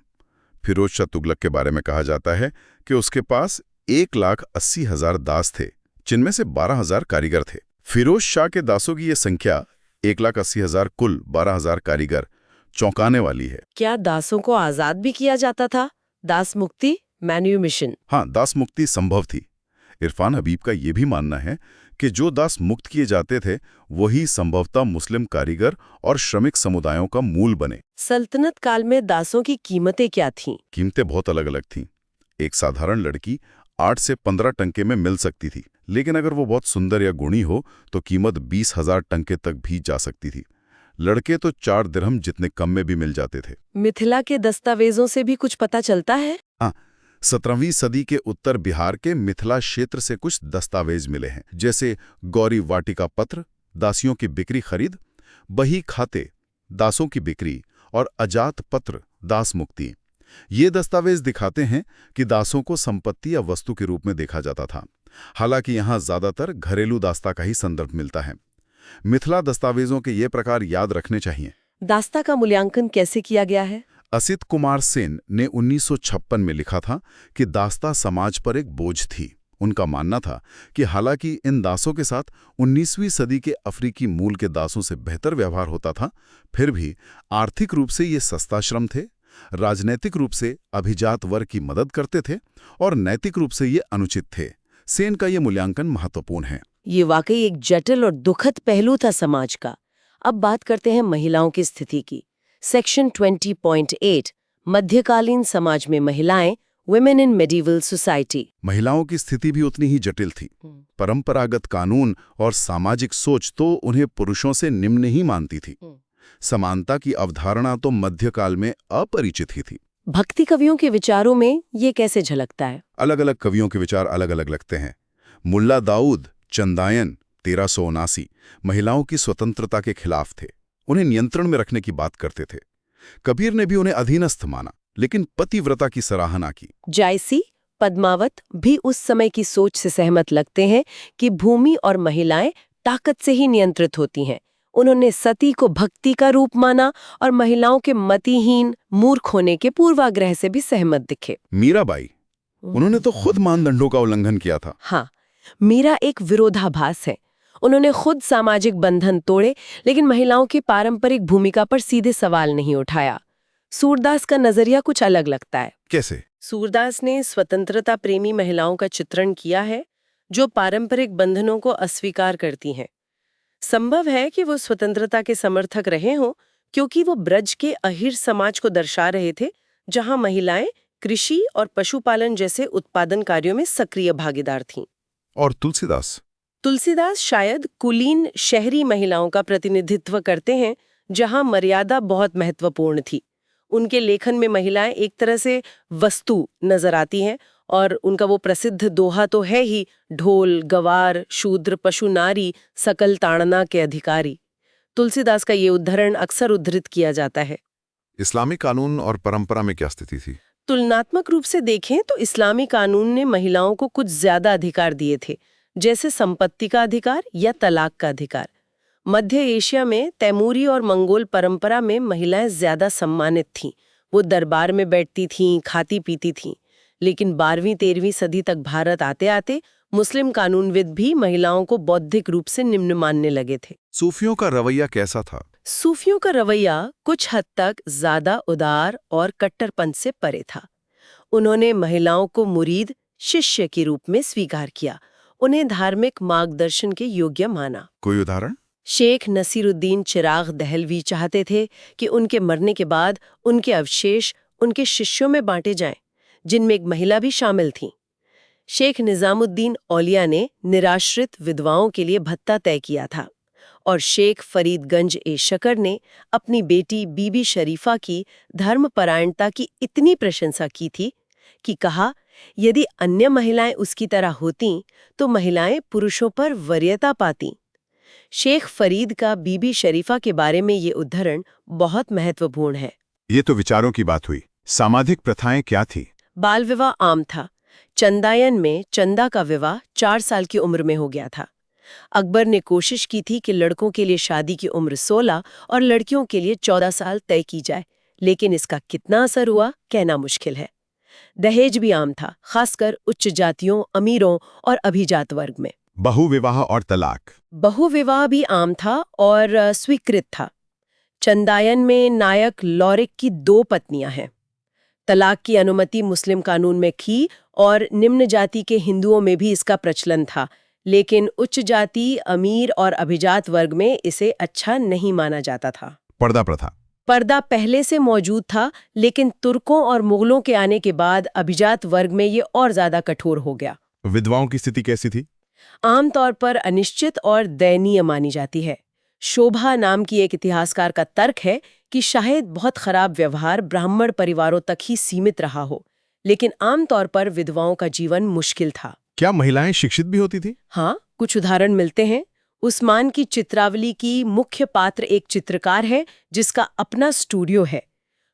फिरोज शाह तुगलक के बारे में कहा जाता है कि उसके पास 1,80,000 दास थे, जिनमें से 12,000 कारीगर थे। फिरोज शाह के दासों की यह संख्या 1,80,000 कुल 12,000 कारीगर चौंकाने वाली है। क्या दासों को आजाद भी किया जाता था? दास मुक्ति, मैन्यूमिशन। हाँ, दास मुक्ति संभव थी। इरफान हबीब का यह भी मानना है कि जो दास मुक्त किए जाते थे वही संभवतः मुस्लिम कारीगर और श्रमिक समुदायों का मूल बने। सल्तनत काल में दासों की कीमतें क्या थीं? कीमतें बहुत अलग अलग थीं। एक साधारण लड़की 8 से 15 टंके में मिल सकती थी, लेकिन अगर वो बहुत सुंदर या गुणी हो तो कीमत 20,000 टंके तक भी जा सकती थी। लड़के तो 4 दिरहम जितने कम में भी मिल जाते थे। मिथिला के दस्तावेजों से भी कुछ पता चलता है? हाँ, 17वीं सदी के उत्तर बिहार के मिथिला क्षेत्र से कुछ दस्तावेज मिले हैं, जैसे गौरी वाटिका पत्र, दासियों की बिक्री खरीद, बही खाते, दासों की बिक्री और अजात पत्र दास मुक्ति। ये दस्तावेज दिखाते हैं कि दासों को संपत्ति या वस्तु के रूप में देखा जाता था। हालांकि यहाँ ज्यादातर घरेलू दास्ता का ही संदर्भ मिलता है। मिथिला दस्तावेजों के ये प्रकार याद रखने चाहिए। दास्ता का मूल्यांकन कैसे किया गया है? असित कुमार सेन ने 1956 में लिखा था कि दास्ता समाज पर एक बोझ थी। उनका मानना था कि हालांकि इन दासों के साथ 19वीं सदी के अफ्रीकी मूल के दासों से बेहतर व्यवहार होता था, फिर भी आर्थिक रूप से ये सस्ता श्रम थे, राजनैतिक रूप से अभिजात वर्ग की मदद करते थे और नैतिक रूप से ये अनुचित थे। सेन का ये मूल्यांकन महत्वपूर्ण है। ये वाकई एक जटिल और दुखद पहलू था समाज का। अब बात करते हैं महिलाओं की स्थिति की। सेक्शन 20.8 मध्यकालीन समाज में महिलाएं, वुमेन इन मेडिवल सोसाइटी। महिलाओं की स्थिति भी उतनी ही जटिल थी। परंपरागत कानून और सामाजिक सोच तो उन्हें पुरुषों से निम्न ही मानती थी। समानता की अवधारणा तो मध्यकाल में अपरिचित ही थी। भक्ति कवियों के विचारों में ये कैसे झलकता है? अलग अलग कवियों के विचार अलग अलग लगते हैं। मुल्ला दाऊद चंदायन 1379 महिलाओं की स्वतंत्रता के खिलाफ थे। उन्हें नियंत्रण में रखने की बात करते थे। कबीर ने भी उन्हें अधीनस्थ माना, लेकिन पतिव्रता की सराहना की। जायसी, पद्मावत भी उस समय की सोच से सहमत लगते हैं कि भूमि और महिलाएं ताकत से ही नियंत्रित होती हैं। उन्होंने सती को भक्ति का रूप माना और महिलाओं के मतिहीन, मूर्ख होने के पूर्वाग्रह से भी सहमत दिखे। मीराबाई, उन्होंने तो खुद मानदंडों का उल्लंघन किया था। हाँ, मीरा एक विरोधाभास है। उन्होंने खुद सामाजिक बंधन तोड़े, लेकिन महिलाओं की पारंपरिक भूमिका पर सीधे सवाल नहीं उठाया। सूरदास का नजरिया कुछ अलग लगता है। कैसे? सूरदास ने स्वतंत्रता प्रेमी महिलाओं का चित्रण किया है, जो पारंपरिक बंधनों को अस्वीकार करती हैं। संभव है कि वो स्वतंत्रता के समर्थक रहे हों, क्योंकि वो ब्रज के अहिर समाज को दर्शा रहे थे, जहां महिलाएं कृषि और पशुपालन जैसे उत्पादन कार्यों में सक्रिय भागीदार थीं। और तुलसीदास शायद कुलीन शहरी महिलाओं का प्रतिनिधित्व करते हैं, जहां मर्यादा बहुत महत्वपूर्ण थी। उनके लेखन में महिलाएं एक तरह से वस्तु नजर आती हैं, और उनका वो प्रसिद्ध दोहा तो है ही, ढोल गवार शूद्र पशु नारी सकल ताड़ना के अधिकारी। तुलसीदास का ये उद्धरण अक्सर उद्धृत किया जाता है। इस्लामी कानून और परंपरा में क्या स्थिति थी? तुलनात्मक रूप से देखें तो इस्लामी कानून ने महिलाओं को कुछ ज्यादा अधिकार दिए थे, जैसे संपत्ति का अधिकार या तलाक का अधिकार। मध्य एशिया में तैमूरी और मंगोल परंपरा में महिलाएं ज्यादा सम्मानित थीं। वो दरबार में बैठती थीं, खाती पीती थीं। लेकिन 12वीं-13वीं सदी तक भारत आते आते मुस्लिम कानूनविद भी महिलाओं को बौद्धिक रूप से निम्न मानने लगे थे। सूफियों का रवैया कैसा था? सूफियों का रवैया कुछ हद तक ज्यादा उदार और कट्टरपंथ से परे था। उन्होंने महिलाओं को मुरीद, शिष्य के रूप में स्वीकार किया, उन्हें धार्मिक मार्गदर्शन के योग्य माना। कोई उदाहरण? शेख नसीरुद्दीन चिराग दहलवी चाहते थे कि उनके मरने के बाद उनके अवशेष उनके शिष्यों में बांटे जाएं, जिनमें एक महिला भी शामिल थी। शेख निजामुद्दीन औलिया ने निराश्रित विधवाओं के लिए भत्ता तय किया था, और शेख फरीदगंज ए शकर ने अपनी बेटी बीबी शरीफा की धर्मपरायणता की इतनी प्रशंसा की थी कि कहा, यदि अन्य महिलाएं उसकी तरह होतीं तो महिलाएं पुरुषों पर वरीयता पातीं। शेख फरीद का बीबी शरीफा के बारे में ये उद्धरण बहुत महत्वपूर्ण है। ये तो विचारों की बात हुई। सामाजिक प्रथाएं क्या थी? बाल विवाह आम था। चंदायन में चंदा का विवाह 4 साल की उम्र में हो गया था। अकबर ने कोशिश की थी कि लड़कों के लिए शादी की उम्र 16 और लड़कियों के लिए 14 साल तय की जाए, लेकिन इसका कितना असर हुआ कहना मुश्किल है। दहेज भी आम था, खासकर उच्च जातियों, अमीरों और अभिजात वर्ग में। बहुविवाह और तलाक? बहुविवाह भी आम था और स्वीकृत था। चंदायन में नायक लौरिक की 2 पत्नियां हैं। तलाक की अनुमति मुस्लिम कानून में थी और निम्न जाति के हिंदुओं में भी इसका प्रचलन था, लेकिन उच्च जाति, अमीर और अभिजात वर्ग में इसे अच्छा नहीं माना जाता था। पर्दा प्रथा? पर्दा पहले से मौजूद था, लेकिन तुर्कों और मुगलों के आने के बाद अभिजात वर्ग में ये और ज्यादा कठोर हो गया। विधवाओं की स्थिति कैसी थी? आमतौर पर अनिश्चित और दयनीय मानी जाती है। शोभा नाम की एक इतिहासकार का तर्क है कि शायद बहुत खराब व्यवहार ब्राह्मण परिवारों तक ही सीमित रहा हो, लेकिन आमतौर पर विधवाओं का जीवन मुश्किल था। क्या महिलाएं शिक्षित भी होती थी? हाँ, कुछ उदाहरण मिलते हैं। उस्मान की चित्रावली की मुख्य पात्र एक चित्रकार है जिसका अपना स्टूडियो है।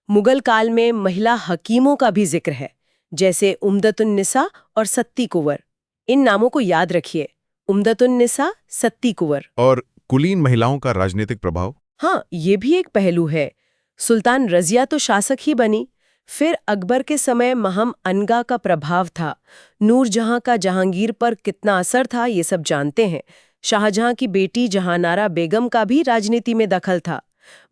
मुगल काल में महिला हकीमों का भी जिक्र है, जैसे उम्दतुन्निसा और सत्ती कुंवर। इन नामों को याद रखिए, उम्दतुन्निसा, सत्ती कुंवर। और कुलीन महिलाओं का राजनीतिक प्रभाव? हाँ, ये भी एक पहलू है। सुल्तान रजिया तो शासक ही बनी, फिर अकबर के समय महम अनगा का प्रभाव था। नूरजहां का जहांगीर पर कितना असर था ये सब जानते हैं। शाहजहां की बेटी जहानारा बेगम का भी राजनीति में दखल था।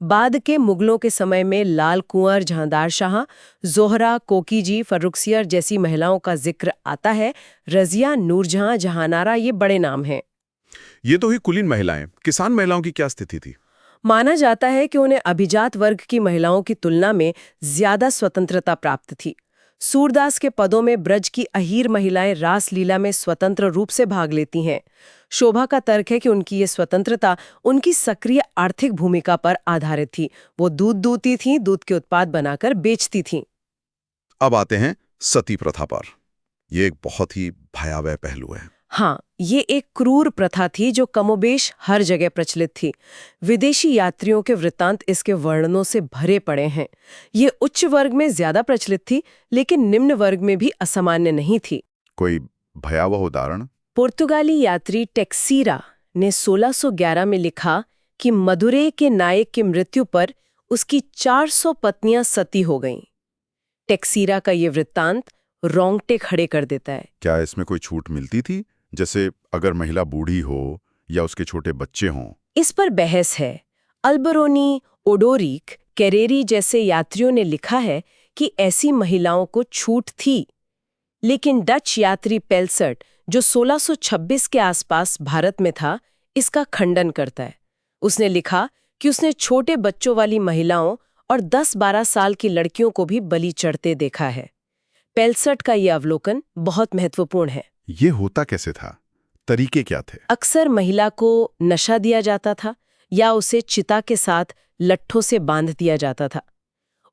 बाद के मुगलों के समय में लाल कुंवर, जहांदार शाह, जोहरा, कोकीजी, फर्रुखसियर जैसी महिलाओं का जिक्र आता है। रजिया, नूरजहां, जहानारा ये बड़े नाम हैं। ये तो हुई कुलीन महिलाएं। किसान महिलाओं की क्या स्थिति थी? माना जाता है कि उन्हें अभिजात वर्ग की महिलाओं की तुलना में ज्यादा स्वतंत्रता प्राप्त थी। सूरदास के पदों में ब्रज की अहीर महिलाएं रासलीला में स्वतंत्र रूप से भाग लेती हैं। शोभा का तर्क है कि उनकी ये स्वतंत्रता उनकी सक्रिय आर्थिक भूमिका पर आधारित थी। वो दूध दूती थीं, दूध के उत्पाद बनाकर बेचती थीं। अब आते हैं सती प्रथा पर। ये एक बहुत ही भयावह पहलू है। हाँ, ये एक क्रूर प्रथा थी जो कमोबेश हर जगह प्रचलित थी। विदेशी यात्रियों के वृत्तांत इसके वर्णनों से भरे पड़े हैं। ये उच्च वर्ग में ज्यादा प्रचलित थी, लेकिन निम्न वर्ग में भी असामान्य नहीं थी। कोई भयावह उदाहरण? पुर्तगाली यात्री टेक्सीरा ने 1611 में लिखा कि मदुरै के नायक की मृत्यु पर उसकी 400 पत्नियां सती हो गईं। टेक्सीरा का ये वृत्तांत रोंगटे खड़े कर देता है। क्या इसमें कोई छूट मिलती थी, जैसे अगर महिला बूढ़ी हो या उसके छोटे बच्चे हों? इस पर बहस है। अल्बरोनी, ओडोरिक, कैरेरी जैसे यात्रियों ने लिखा है कि ऐसी महिलाओं को छूट थी, लेकिन डच यात्री पेल्सर्ट, जो 1626 के आसपास भारत में था, इसका खंडन करता है। उसने लिखा कि उसने छोटे बच्चों वाली महिलाओं और 10-12 साल की लड़कियों को भी बलि चढ़ते देखा है। पेल्सर्ट का यह अवलोकन बहुत महत्वपूर्ण है। ये होता कैसे था? तरीके क्या थे? अक्सर महिला को नशा दिया जाता था या उसे चिता के साथ लट्ठों से बांध दिया जाता था।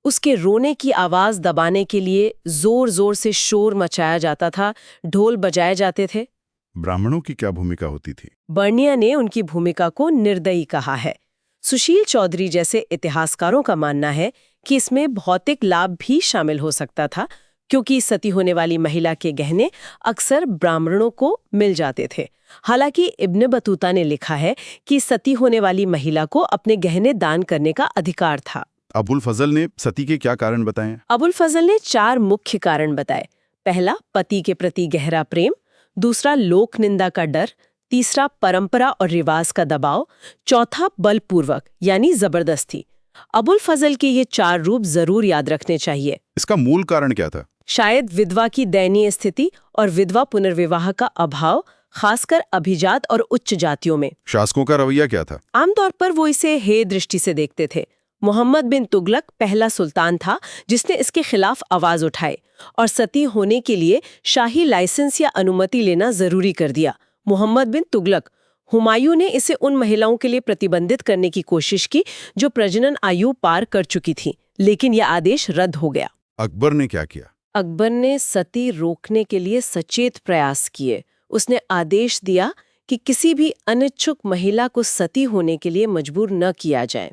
उसके रोने की आवाज दबाने के लिए जोर जोर से शोर मचाया जाता था, ढोल बजाए जाते थे। ब्राह्मणों की क्या भूमिका होती थी? बर्निया ने उनकी भूमिका को निर्दयी कहा है। सुशील चौधरी जैसे इतिहासकारों का मानना है कि इसमें भौतिक लाभ भी शामिल हो सकता था, क्योंकि सती होने वाली महिला के गहने अक्सर ब्राह्मणों को मिल जाते थे। हालांकि इब्न बतूता ने लिखा है कि सती होने वाली महिला को अपने गहने दान करने का अधिकार था। अबुल फजल ने सती के क्या कारण बताए? अबुल फजल ने 4 मुख्य कारण बताए। पहला, पति के प्रति गहरा प्रेम। दूसरा, लोक निंदा का डर। तीसरा, परंपरा और रिवाज का दबाव। चौथा, बलपूर्वक यानी जबरदस्ती। अबुल फजल के ये 4 रूप जरूर याद रखने चाहिए। इसका मूल कारण क्या था? शायद विधवा की दयनीय स्थिति और विधवा पुनर्विवाह का अभाव, खासकर अभिजात और उच्च जातियों में। शासकों का रवैया क्या था? आमतौर पर वो इसे हेय दृष्टि से देखते थे। मोहम्मद बिन तुगलक पहला सुल्तान था जिसने इसके खिलाफ आवाज उठाई और सती होने के लिए शाही लाइसेंस या अनुमति लेना जरूरी कर दिया। मोहम्मद बिन तुगलक। हुमायूं ने इसे उन महिलाओं के लिए प्रतिबंधित करने की कोशिश की जो प्रजनन आयु पार कर चुकी थी, लेकिन यह आदेश रद्द हो गया। अकबर ने क्या किया? अकबर ने सती रोकने के लिए सचेत प्रयास किए। उसने आदेश दिया कि किसी भी अनिच्छुक महिला को सती होने के लिए मजबूर न किया जाए।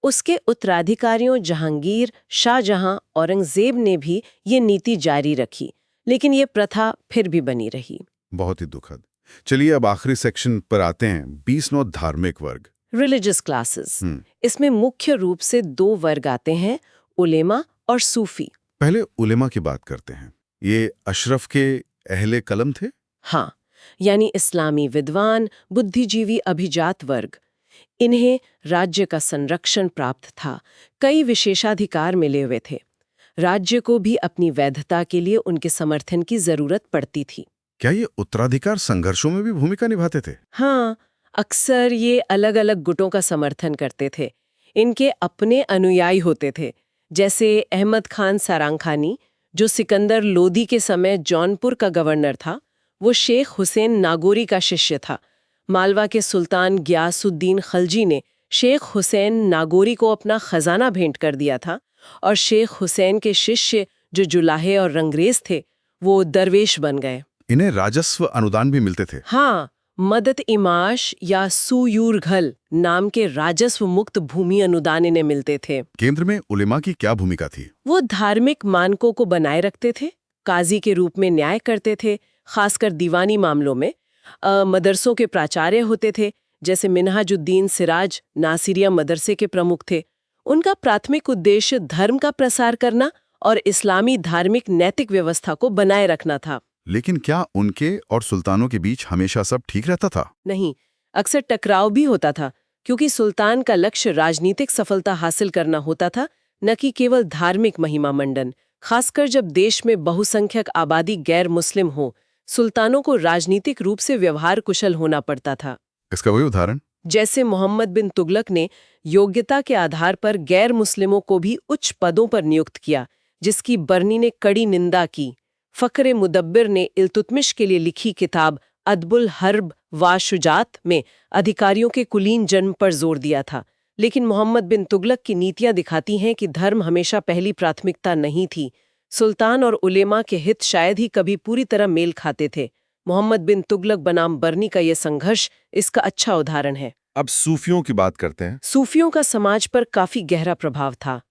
उसके उत्तराधिकारियों जहांगीर, शाहजहां, औरंगजेब ने भी ये नीति जारी रखी, लेकिन ये प्रथा फिर भी बनी रही। बहुत ही दुखद। चलिए अब आखिरी सेक्शन पर आते हैं, 20 धार्मिक वर्ग, रिलीजियस क्लासेस। इसमें मुख्य रूप से 2 वर्ग आते हैं, उलेमा और सूफी। पहले उलेमा की बात करते हैं। ये अशरफ के अहले कलम थे? हाँ, यानी इस्लामी विद्वान, बुद्धिजीवी, अभिजात वर्ग। इन्हें राज्य का संरक्षण प्राप्त था, कई विशेषाधिकार मिले हुए थे। राज्य को भी अपनी वैधता के लिए उनके समर्थन की जरूरत पड़ती थी। क्या ये उत्तराधिकार संघर्षों में भी भूमिका निभाते थे? हाँ, अक्सर ये अलग अलग गुटों का समर्थन करते थे। इनके अपने अनुयायी होते थे, जैसे अहमद खान सारंगखानी, जो सिकंदर लोदी के समय जौनपुर का गवर्नर था। वो शेख हुसैन नागौरी का शिष्य था। मालवा के सुल्तान गियासुद्दीन खलजी ने शेख हुसैन नागौरी को अपना खजाना भेंट कर दिया था, और शेख हुसैन के शिष्य जो जुलाहे और रंगरेज थे, वो दरवेश बन गए। इन्हें राजस्व अनुदान भी मिलते थे। हाँ, मदत इमाश या सुयूरघल नाम के राजस्व मुक्त भूमि अनुदान इन्हें मिलते थे। केंद्र में उलेमा की क्या भूमिका थी? वो धार्मिक मानकों को बनाए रखते थे, काजी के रूप में न्याय करते थे, खासकर दीवानी मामलों में। मदरसों के प्राचार्य होते थे, जैसे मिन्हाजुद्दीन सिराज नासिरिया मदरसे के प्रमुख थे। उनका प्राथमिक उद्देश्य धर्म का प्रसार करना और इस्लामी धार्मिक नैतिक व्यवस्था को बनाए रखना था। लेकिन क्या उनके और सुल्तानों के बीच हमेशा सब ठीक रहता था? नहीं, अक्सर टकराव भी होता था, क्योंकि सुल्तान का लक्ष्य राजनीतिक सफलता हासिल करना होता था, न कि केवल धार्मिक महिमा मंडन। खासकर जब देश में बहुसंख्यक आबादी गैर मुस्लिम हो, सुल्तानों को राजनीतिक रूप से व्यवहार कुशल होना पड़ता था। इसका वही उदाहरण? जैसे मोहम्मद बिन तुगलक ने योग्यता के आधार पर गैर मुस्लिमों को भी उच्च पदों पर नियुक्त किया, जिसकी बर्नी ने कड़ी निंदा की। फखरे मुदब्बिर ने इल्तुतमिश के लिए लिखी किताब अदबुल हर्ब व शुजात में अधिकारियों के कुलीन जन्म पर जोर दिया था। लेकिन मोहम्मद बिन तुगलक की नीतियां दिखाती हैं कि धर्म हमेशा पहली प्राथमिकता नहीं थी। सुल्तान और उलेमा के हित शायद ही कभी पूरी तरह मेल खाते थे। मोहम्मद बिन तुगलक बनाम बर्नी का यह संघर्ष इसका अच्छा उदाहरण है। अब सूफियों की बात करते हैं। सूफियों का समाज पर काफी गहरा प्रभाव था।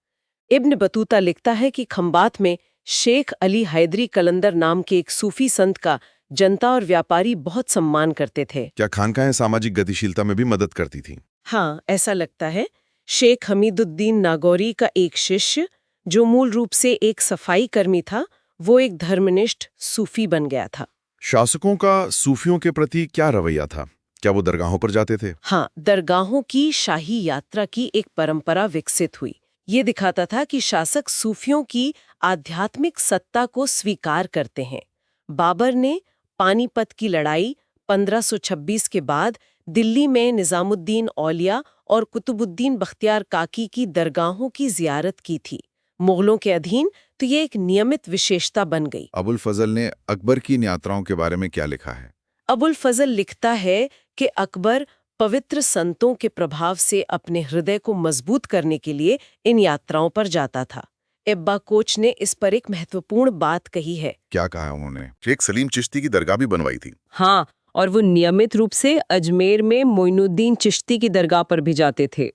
इब्न बतूता लिखता है कि खंबात में शेख अली हैदरी कलंदर नाम के एक सूफी संत का जनता और व्यापारी बहुत सम्मान करते थे। क्या खानकाहें सामाजिक गतिशीलता में भी मदद करती थी? हाँ, ऐसा लगता है। शेख हमीदुद्दीन नागौरी का एक शिष्य, जो मूल रूप से एक सफाई कर्मी था, वो एक धर्मनिष्ठ सूफी बन गया था। शासकों का सूफियों के प्रति क्या रवैया था? क्या वो दरगाहों पर जाते थे? हाँ, दरगाहों की शाही यात्रा की एक परंपरा विकसित हुई। ये दिखाता था कि शासक सूफियों की आध्यात्मिक सत्ता को स्वीकार करते हैं। बाबर ने पानीपत की लड़ाई 1526 के बाद दिल्ली में निजामुद्दीन औलिया और कुतुबुद्दीन बख्तियार काकी की दरगाहों की जियारत की थी। मुगलों के अधीन तो ये एक नियमित विशेषता बन गई। अबुल फजल ने अकबर की इन यात्राओं के बारे में क्या लिखा है? अबुल फजल लिखता है कि अकबर पवित्र संतों के प्रभाव से अपने हृदय को मजबूत करने के लिए इन यात्राओं पर जाता था। इब्बा कोच ने इस पर एक महत्वपूर्ण बात कही है। क्या कहा उन्होंने? शेख सलीम चिश्ती की दरगाह भी बनवाई थी। हाँ, और वो नियमित रूप से अजमेर में मोइनुद्दीन चिश्ती की दरगाह पर भी जाते थे।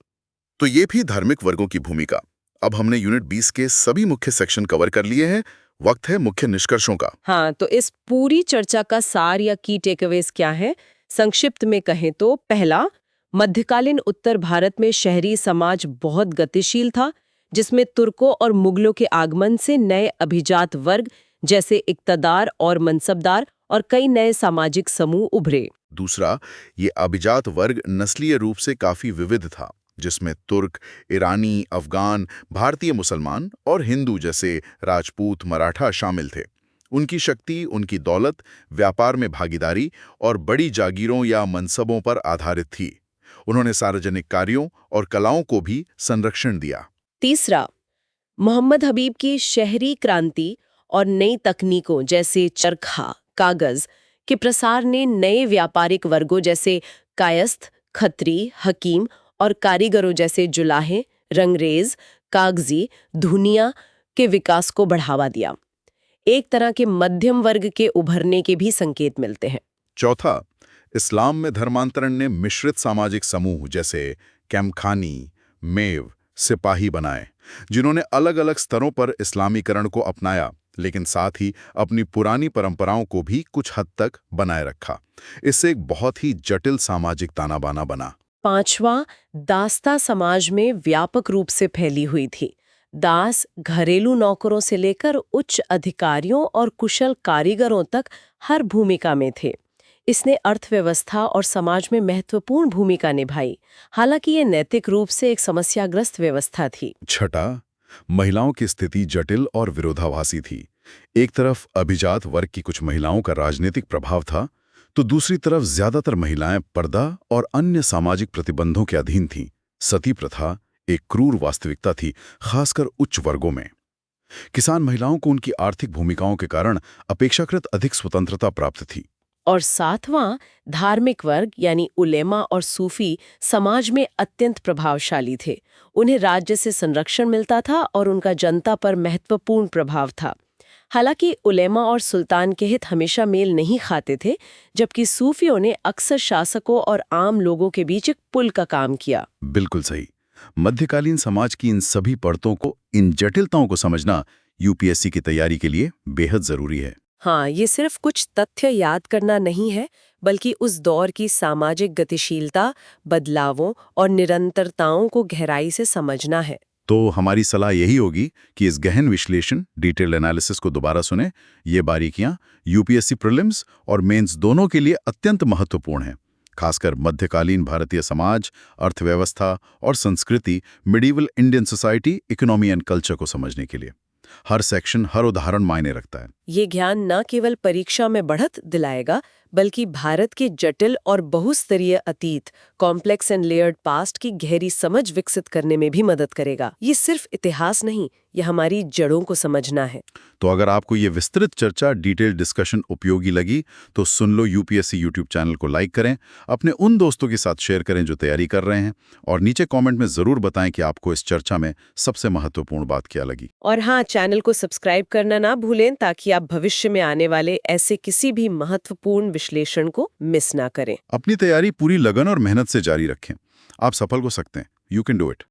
तो ये भी धार्मिक वर्गों की भूमिका। अब हमने यूनिट 20 के सभी मुख्य सेक्शन कवर कर लिए हैं। वक्त है मुख्य निष्कर्षों का। हाँ, तो इस पूरी चर्चा का सार या की टेकअवेज क्या है? संक्षिप्त में कहें तो पहला, मध्यकालीन उत्तर भारत में शहरी समाज बहुत गतिशील था, जिसमें तुर्कों और मुगलों के आगमन से नए अभिजात वर्ग जैसे इक्तदार और मनसबदार और कई नए सामाजिक समूह उभरे। दूसरा, ये अभिजात वर्ग नस्लीय रूप से काफी विविध था, जिसमें तुर्क, ईरानी, अफगान, भारतीय मुसलमान और हिंदू जैसे राजपूत, मराठा शामिल थे। उनकी शक्ति, उनकी दौलत, व्यापार में भागीदारी और बड़ी जागीरों या मनसबों पर आधारित थी। उन्होंने सार्वजनिक कार्यों और कलाओं को भी संरक्षण दिया। तीसरा, मोहम्मद हबीब की शहरी क्रांति और नई तकनीकों जैसे चरखा, कागज के प्रसार ने नए व्यापारिक वर्गों जैसे कायस्थ, खत्री, हकीम और कारीगरों जैसे जुलाहे, रंगरेज, कागजी, धुनिया के विकास को बढ़ावा दिया। एक तरह के मध्यम वर्ग के उभरने के भी संकेत मिलते हैं। चौथा, इस्लाम में धर्मांतरण ने मिश्रित सामाजिक समूह जैसे कैमखानी, मेव, सिपाही बनाए, जिन्होंने अलग अलग स्तरों पर इस्लामीकरण को अपनाया, लेकिन साथ ही अपनी पुरानी परंपराओं को भी कुछ हद तक बनाए रखा। इससे एक बहुत ही जटिल सामाजिक तानाबाना बना। पांचवा, दास्ता समाज में व्यापक रूप से फैली हुई थी। दास घरेलू नौकरों से लेकर उच्च अधिकारियों और कुशल कारीगरों तक हर भूमिका में थे। इसने अर्थव्यवस्था और समाज में महत्वपूर्ण भूमिका निभाई, हालांकि ये नैतिक रूप से एक समस्याग्रस्त व्यवस्था थी। छठा, महिलाओं की स्थिति जटिल और विरोधाभासी थी। एक तरफ अभिजात वर्ग की कुछ महिलाओं का राजनीतिक प्रभाव था, तो दूसरी तरफ ज्यादातर महिलाएं पर्दा और अन्य सामाजिक प्रतिबंधों के अधीन थीं। सती प्रथा एक क्रूर वास्तविकता थी, खासकर उच्च वर्गों में। किसान महिलाओं को उनकी आर्थिक भूमिकाओं के कारण अपेक्षाकृत अधिक स्वतंत्रता प्राप्त थी। और सातवां, धार्मिक वर्ग यानी उलेमा और सूफी समाज में अत्यंत प्रभावशाली थे। उन्हें राज्य से संरक्षण मिलता था और उनका जनता पर महत्वपूर्ण प्रभाव था। हालांकि उलेमा और सुल्तान के हित हमेशा मेल नहीं खाते थे, जबकि सूफियों ने अक्सर शासकों और आम लोगों के बीच एक पुल का काम किया। बिल्कुल सही। मध्यकालीन समाज की इन सभी परतों को, इन जटिलताओं को समझना यूपीएससी की तैयारी के लिए बेहद जरूरी है। हाँ, ये सिर्फ कुछ तथ्य याद करना नहीं है, बल्कि उस दौर की सामाजिक गतिशीलता, बदलावों और निरंतरताओं को गहराई से समझना है। तो हमारी सलाह यही होगी कि इस गहन विश्लेषण, डिटेल्ड एनालिसिस को दोबारा सुनें। ये बारीकियां यूपीएससी प्रीलिम्स और मेंस दोनों के लिए अत्यंत महत्वपूर्ण हैं, खासकर मध्यकालीन भारतीय समाज, अर्थव्यवस्था और संस्कृति, medieval Indian society, economy and culture को समझने के लिए। हर सेक्शन, हर उदाहरण मायने रखता है। ये ज्ञान न केवल परीक्षा में बढ़त दिलाएगा, बल्कि भारत के जटिल और बहुस्तरीय अतीत, कॉम्प्लेक्स एंड लेयर्ड पास्ट की गहरी समझ विकसित करने में भी मदद करेगा। ये सिर्फ इतिहास नहीं, ये हमारी जड़ों को समझना है। तो अगर आपको ये विस्तृत चर्चा, डिटेल्ड डिस्कशन उपयोगी लगी तो सुन लो यूपीएससी यूट्यूब चैनल को लाइक करें, अपने उन दोस्तों के साथ शेयर करें जो तैयारी कर रहे हैं, और नीचे कमेंट में जरूर बताएं कि आपको इस चर्चा में सबसे महत्वपूर्ण बात क्या लगी। और हाँ, चैनल को सब्सक्राइब करना ना भूलें, ताकि आप भविष्य में आने वाले ऐसे किसी भी महत्वपूर्ण विश्लेषण को मिस ना करें। अपनी तैयारी पूरी लगन और मेहनत से जारी रखें। आप सफल हो सकते हैं। You can do it.